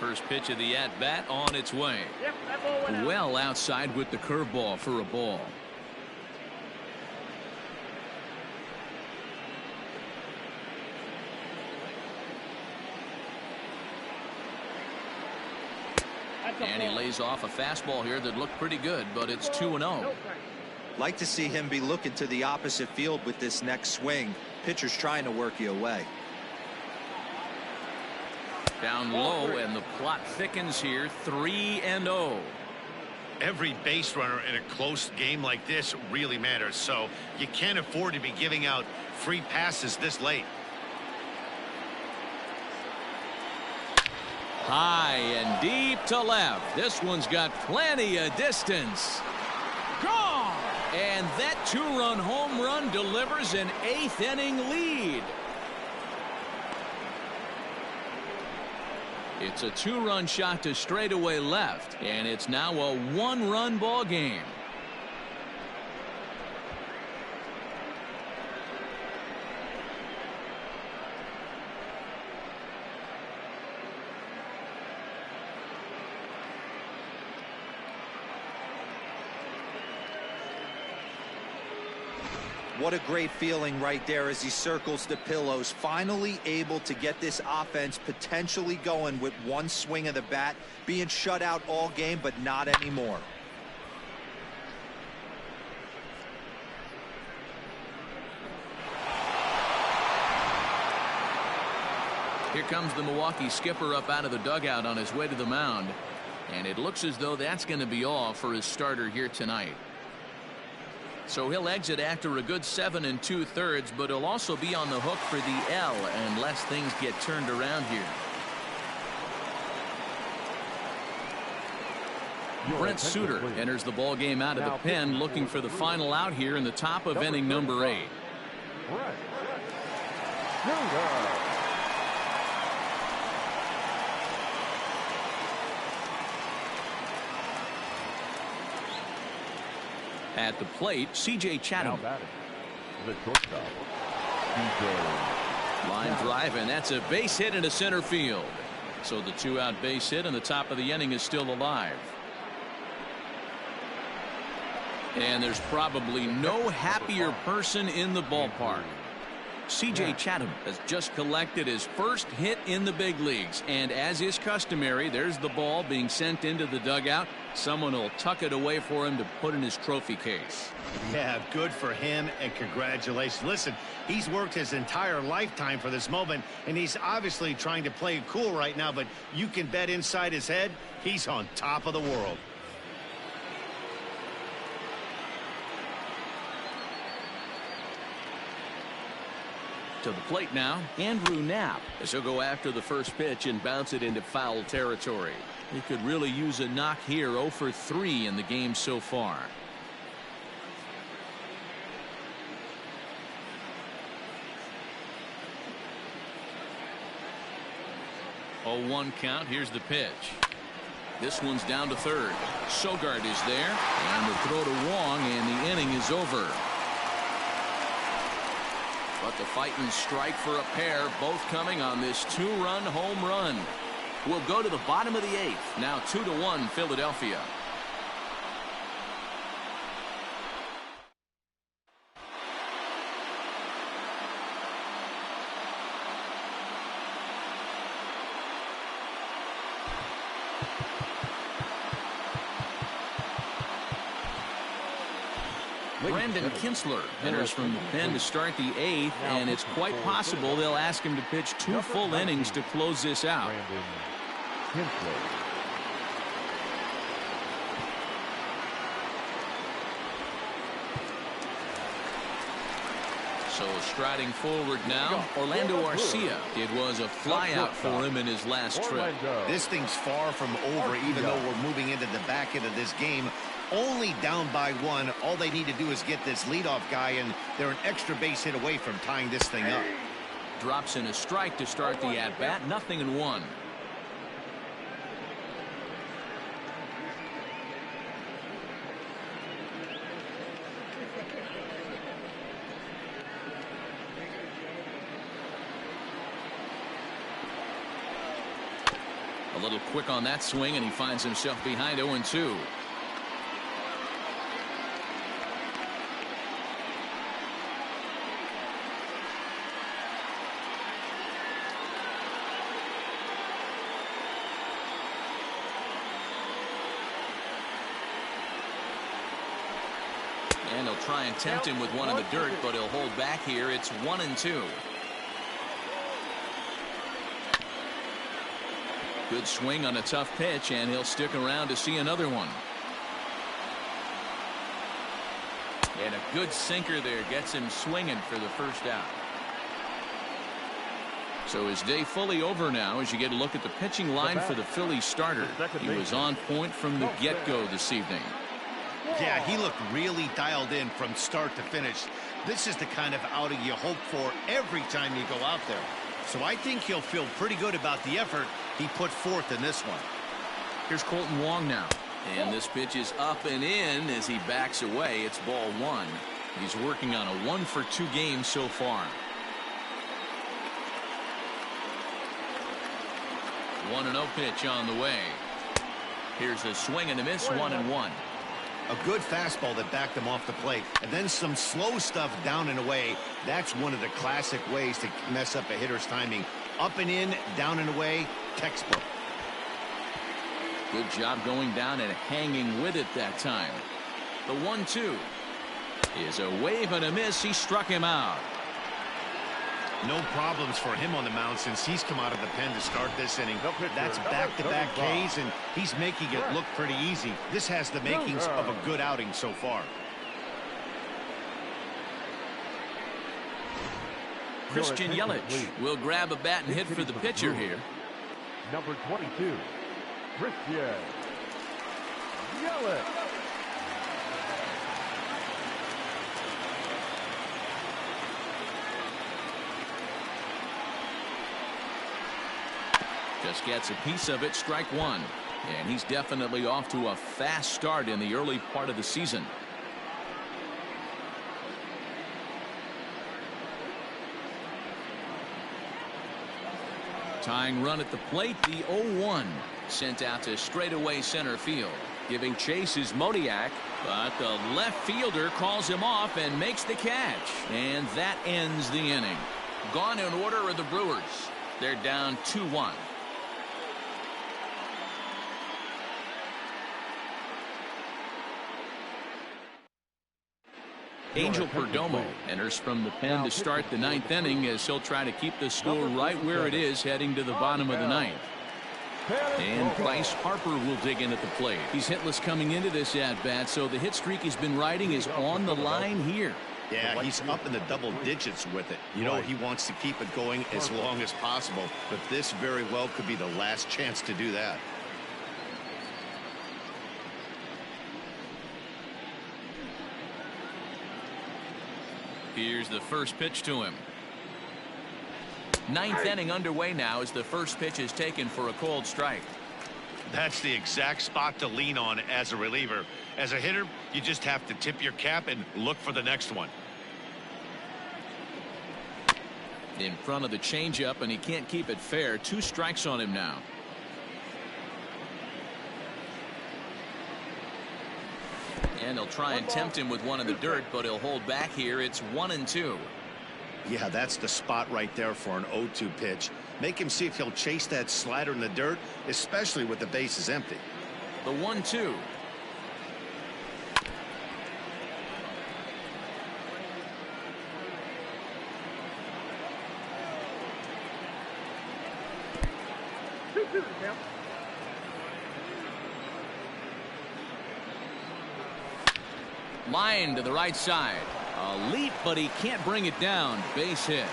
First pitch of the at-bat on its way. Yep, that ball went out. Well outside with the curveball for a ball. And he lays off a fastball here that looked pretty good, but it's 2-0. Like to see him be looking to the opposite field with this next swing. Pitcher's trying to work you away. Down low, and the plot thickens here. 3-0. Every base runner in a close game like this really matters, so you can't afford to be giving out free passes this late. High and deep to left. This one's got plenty of distance. Gone! And that 2-run home run delivers an 8th inning lead. It's a 2-run shot to straightaway left, and it's now a 1-run ball game. What a great feeling right there as he circles the pillows. Finally able to get this offense potentially going with one swing of the bat. Being shut out all game, but not anymore. Here comes the Milwaukee skipper up out of the dugout on his way to the mound. And it looks as though that's going to be all for his starter here tonight. So he'll exit after a good 7 2/3, but he'll also be on the hook for the L unless things get turned around here. Brent Suter enters the ball game out of the pen, looking for the final out here in the top of inning number 8. At the plate, C.J. Chatham. Line drive, and that's a base hit into center field. So the 2-out base hit in the top of the inning is still alive. And there's probably no happier person in the ballpark. C.J. Chatham has just collected his first hit in the big leagues. And as is customary, there's the ball being sent into the dugout. Someone will tuck it away for him to put in his trophy case. Yeah, good for him, and congratulations. Listen, he's worked his entire lifetime for this moment, and he's obviously trying to play it cool right now, but you can bet inside his head, he's on top of the world. To the plate now, Andrew Knapp, as he'll go after the first pitch and bounce it into foul territory. He could really use a knock here. 0 for 3 in the game so far. 0-1 count. Here's the pitch. This one's down to third. Sogard is there, and the throw to Wong, and the inning is over. But the fighting strike for a pair, both coming on this 2-run home run. We'll go to the bottom of the 8th. Now 2-1 Philadelphia. Brandon Kinsler enters from the pen to start the 8th, and it's quite possible they'll ask him to pitch 2 full innings to close this out. So striding forward now, Orlando Arcia. It was a flyout for him in his last trip. This thing's far from over, even though we're moving into the back end of this game. Only down by 1. All they need to do is get this leadoff guy, and they're an extra base hit away from tying this thing up. Drops in a strike to start the at-bat. 0-1. A little quick on that swing, and he finds himself behind 0-2. And he'll try and tempt him with one in the dirt, but he'll hold back here. It's 1-2. Good swing on a tough pitch, and he'll stick around to see another one. And a good sinker there gets him swinging for the first out. So his day fully over now as you get a look at the pitching line for the Phillies starter. He was on point from the get-go this evening. Yeah, he looked really dialed in from start to finish. This is the kind of outing you hope for every time you go out there. So I think he'll feel pretty good about the effort he put forth in this one. Here's Colton Wong now. And this pitch is up and in as he backs away. It's ball 1. He's working on a 1-for-2 game so far. 1-0 pitch on the way. Here's a swing and a miss. 1-1. A good fastball that backed him off the plate. And then some slow stuff down and away. That's one of the classic ways to mess up a hitter's timing. Up and in, down and away, textbook. Good job going down and hanging with it that time. The 1-2 is a wave and a miss. He struck him out. No problems for him on the mound since he's come out of the pen to start this inning. That's back-to-back Ks, and he's making it look pretty easy. This has the makings of a good outing so far. Christian Yelich will grab a bat and hit for the pitcher here. Number 22, Christian Yelich. Just gets a piece of it, strike one. And he's definitely off to a fast start in the early part of the season. Tying run at the plate, the 0-1. Sent out to straightaway center field. Giving chase is Modiak, but the left fielder calls him off and makes the catch. And that ends the inning. Gone in order are the Brewers. They're down 2-1. Angel Perdomo enters from the pen to start the ninth inning as he'll try to keep the score right where it is heading to the bottom of the ninth. And Bryce Harper will dig in at the plate. He's hitless coming into this at-bat, so the hit streak he's been riding is on the line here. Yeah, he's up in the double digits with it. You know, he wants to keep it going as long as possible, but this very well could be the last chance to do that. Here's the first pitch to him. Ninth inning underway now as the first pitch is taken for a cold strike. That's the exact spot to lean on as a reliever. As a hitter, you just have to tip your cap and look for the next one. In front of the changeup, and he can't keep it fair. 2 strikes on him now. And he'll try and tempt him with one in the dirt, but he'll hold back here. It's 1-2. Yeah, that's the spot right there for an 0-2 pitch. Make him see if he'll chase that slider in the dirt, especially with the bases empty. The 1-2. Line to the right side. A leap, but he can't bring it down. Base hit.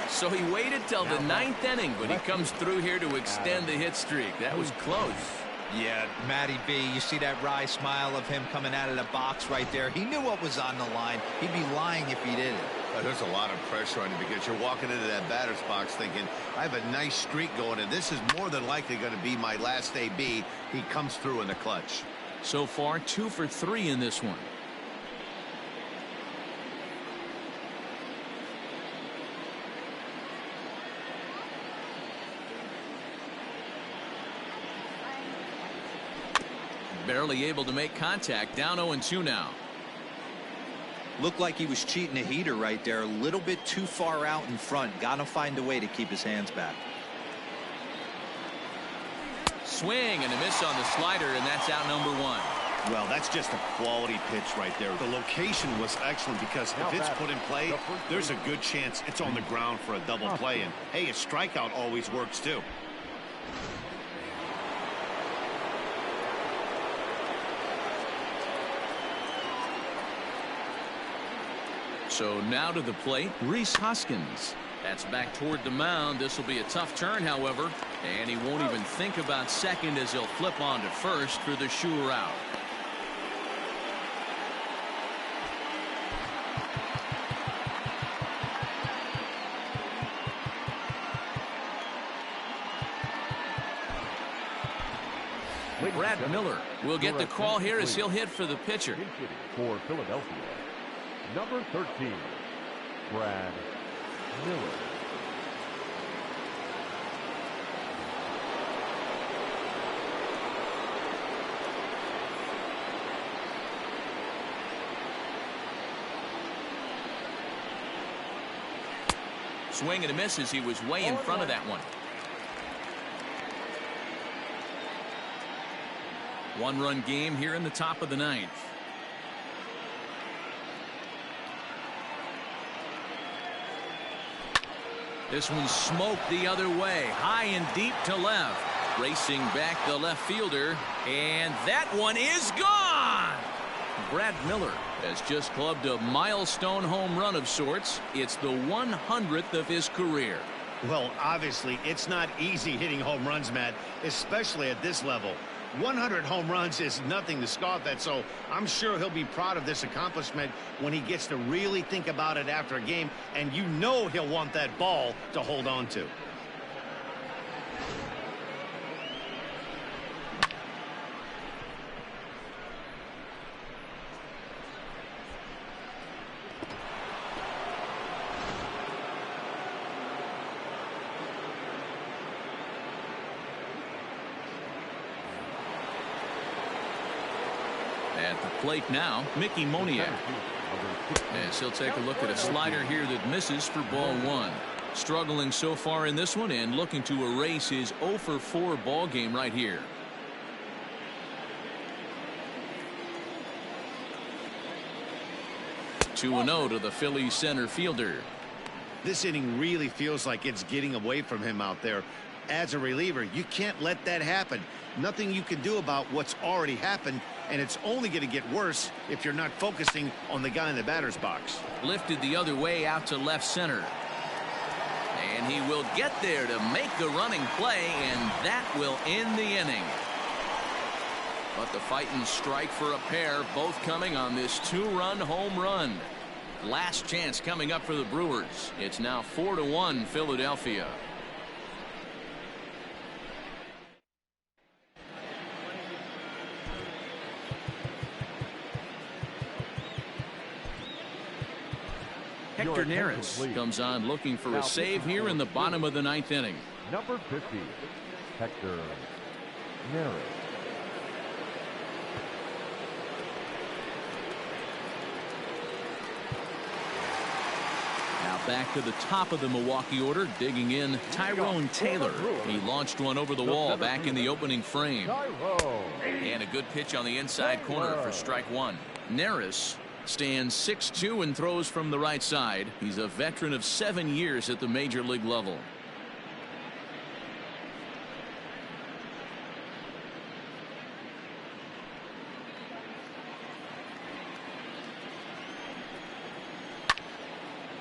So he waited till the ninth inning, but he comes through here to extend the hit streak. That was close. Yeah, Matty B, you see that wry smile of him coming out of the box right there. He knew what was on the line. He'd be lying if he didn't. There's a lot of pressure on you because you're walking into that batter's box thinking, I have a nice streak going, and this is more than likely going to be my last AB. He comes through in the clutch. So far, 2 for 3 in this one. Barely able to make contact. Down 0-2 now. Looked like he was cheating a heater right there. A little bit too far out in front. Got to find a way to keep his hands back. Swing and a miss on the slider, and that's out number 1. Well, that's just a quality pitch right there. The location was excellent because if it's put in play, there's a good chance it's on the ground for a double play. And, hey, a strikeout always works, too. So now to the plate, Rhys Hoskins. That's back toward the mound. This will be a tough turn, however, and he won't even think about second as he'll flip on to first for the sure out. Brad Miller will get the call here as he'll hit for the pitcher. For Philadelphia, number 13, Brad Miller. Swing and a miss as he was way in front of that one. One-run game here in the top of the ninth. This one's smoked the other way, high and deep to left. Racing back the left fielder, and that one is gone! Brad Miller has just clubbed a milestone home run of sorts. It's the 100th of his career. Well, obviously, it's not easy hitting home runs, Matt, especially at this level. 100 home runs is nothing to scoff at, so I'm sure he'll be proud of this accomplishment when he gets to really think about it after a game, and you know he'll want that ball to hold on to. At the plate now, Mickey Moniak. As he'll take a look at a slider here that misses for ball one. Struggling so far in this one and looking to erase his 0 for 4 ball game right here. Two 2-0 to the Phillies center fielder. This inning really feels like it's getting away from him out there. As a reliever, you can't let that happen. Nothing you can do about what's already happened, and it's only going to get worse if you're not focusing on the guy in the batter's box. Lifted the other way out to left center. And he will get there to make the running play, and that will end the inning. But the fighting strike for a pair, both coming on this 2-run home run. Last chance coming up for the Brewers. It's now 4-1 Philadelphia. Hector Neris comes on looking for a save here in the bottom of the ninth inning. Number 50, Hector Neris. Now back to the top of the Milwaukee order, digging in Tyrone Taylor. He launched one over the wall back in the opening frame. And a good pitch on the inside corner for strike one. Neris stands 6'2" and throws from the right side. He's a veteran of 7 years at the major league level.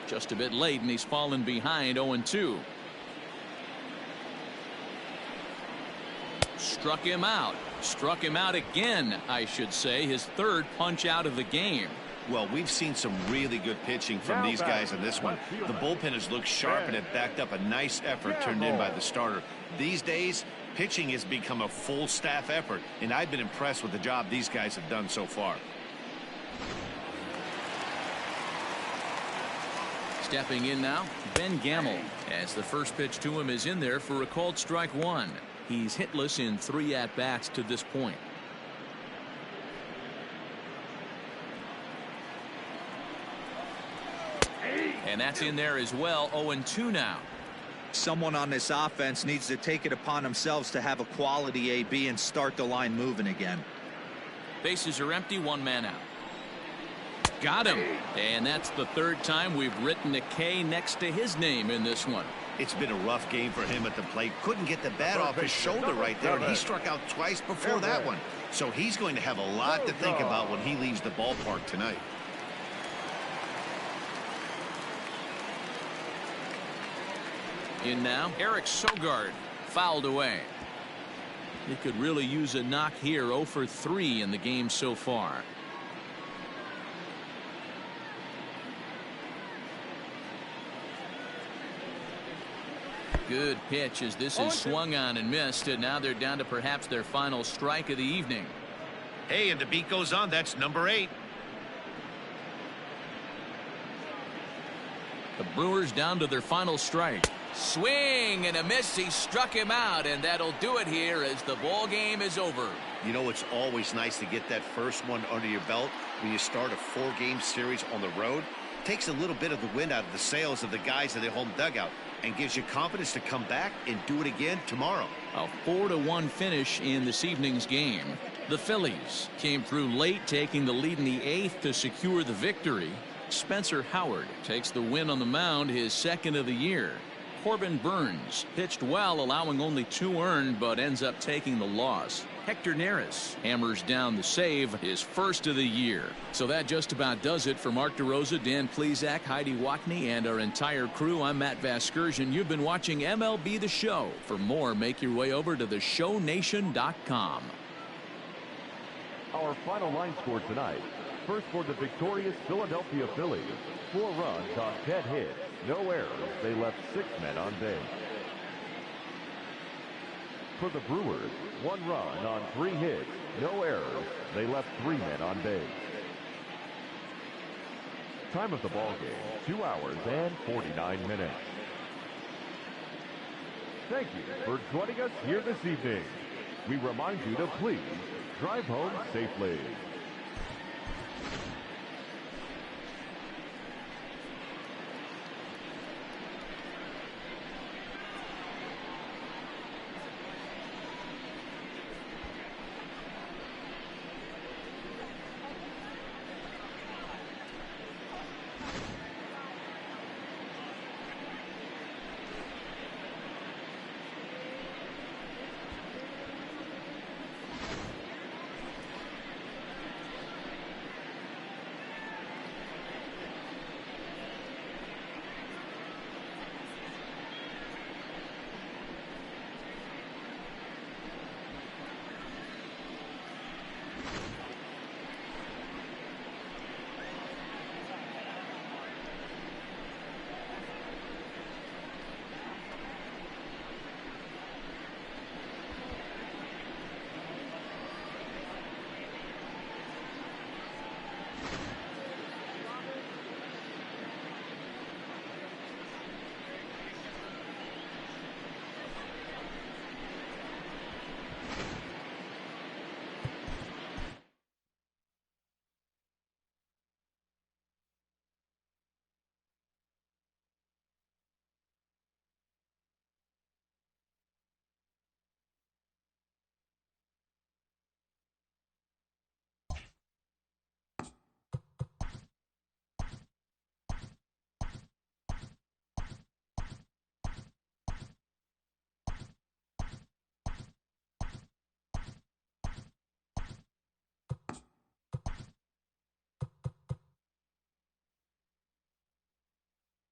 Just a bit late, and he's fallen behind 0-2. Struck him out. Struck him out again, I should say. His third punch out of the game. Well, we've seen some really good pitching from these guys in this one. The bullpen has looked sharp, and it backed up a nice effort turned in by the starter. These days, pitching has become a full staff effort, and I've been impressed with the job these guys have done so far. Stepping in now, Ben Gamel, as the first pitch to him is in there for a called strike one. He's hitless in 3 at-bats to this point. And that's in there as well. 0-2 now. Someone on this offense needs to take it upon themselves to have a quality AB and start the line moving again. Bases are empty, 1 man out. Got him. And that's the 3rd time we've written a K next to his name in this one. It's been a rough game for him at the plate. Couldn't get the bat off his shoulder right there, and he struck out twice before that one. So he's going to have a lot to think about when he leaves the ballpark tonight. In now, Eric Sogard, fouled away. He could really use a knock here. 0 for 3 in the game so far. Good pitch as this is swung on and missed, and now they're down to perhaps their final strike of the evening. Hey, and the beat goes on. That's number 8. The Brewers down to their final strike. Swing and a miss. He struck him out, and that'll do it here as the ball game is over. You know, it's always nice to get that first one under your belt when you start a 4-game series on the road. takes a little bit of the wind out of the sails of the guys in the home dugout and gives you confidence to come back and do it again tomorrow. A 4-1 finish in this evening's game. The Phillies came through late, taking the lead in the 8th to secure the victory. Spencer Howard takes the win on the mound, his second of the year. Corbin Burns pitched well, allowing only 2 earned, but ends up taking the loss. Hector Neris hammers down the save, his first of the year. So that just about does it for Mark DeRosa, Dan Plesac, Heidi Watney, and our entire crew. I'm Matt Vasgersian. You've been watching MLB The Show. For more, make your way over to theshownation.com. Our final line score tonight. First for the victorious Philadelphia Phillies. 4 runs on 10 hits. No errors. They left 6 men on base. For the Brewers, 1 run on 3 hits. No errors. They left 3 men on base. Time of the ball game, 2 hours and 49 minutes. Thank you for joining us here this evening. We remind you to please drive home safely.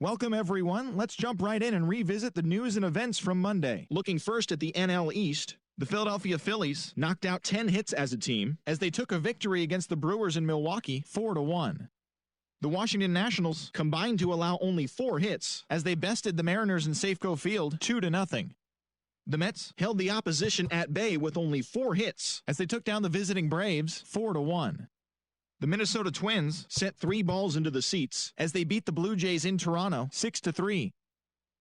Welcome, everyone. Let's jump right in and revisit the news and events from Monday. Looking first at the NL East, the Philadelphia Phillies knocked out 10 hits as a team as they took a victory against the Brewers in Milwaukee 4-1. The Washington Nationals combined to allow only 4 hits as they bested the Mariners in Safeco Field 2-0. The Mets held the opposition at bay with only 4 hits as they took down the visiting Braves 4-1. The Minnesota Twins sent 3 balls into the seats as they beat the Blue Jays in Toronto 6-3.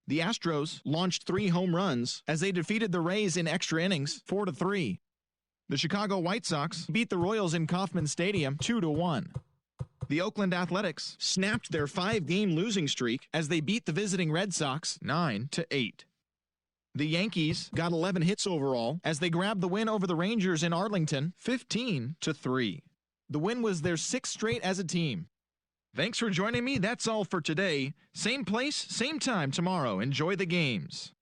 The Astros launched 3 home runs as they defeated the Rays in extra innings 4-3. The Chicago White Sox beat the Royals in Kauffman Stadium 2-1. The Oakland Athletics snapped their 5-game losing streak as they beat the visiting Red Sox 9-8. The Yankees got 11 hits overall as they grabbed the win over the Rangers in Arlington 15-3. The win was their 6th straight as a team. Thanks for joining me. That's all for today. Same place, same time tomorrow. Enjoy the games.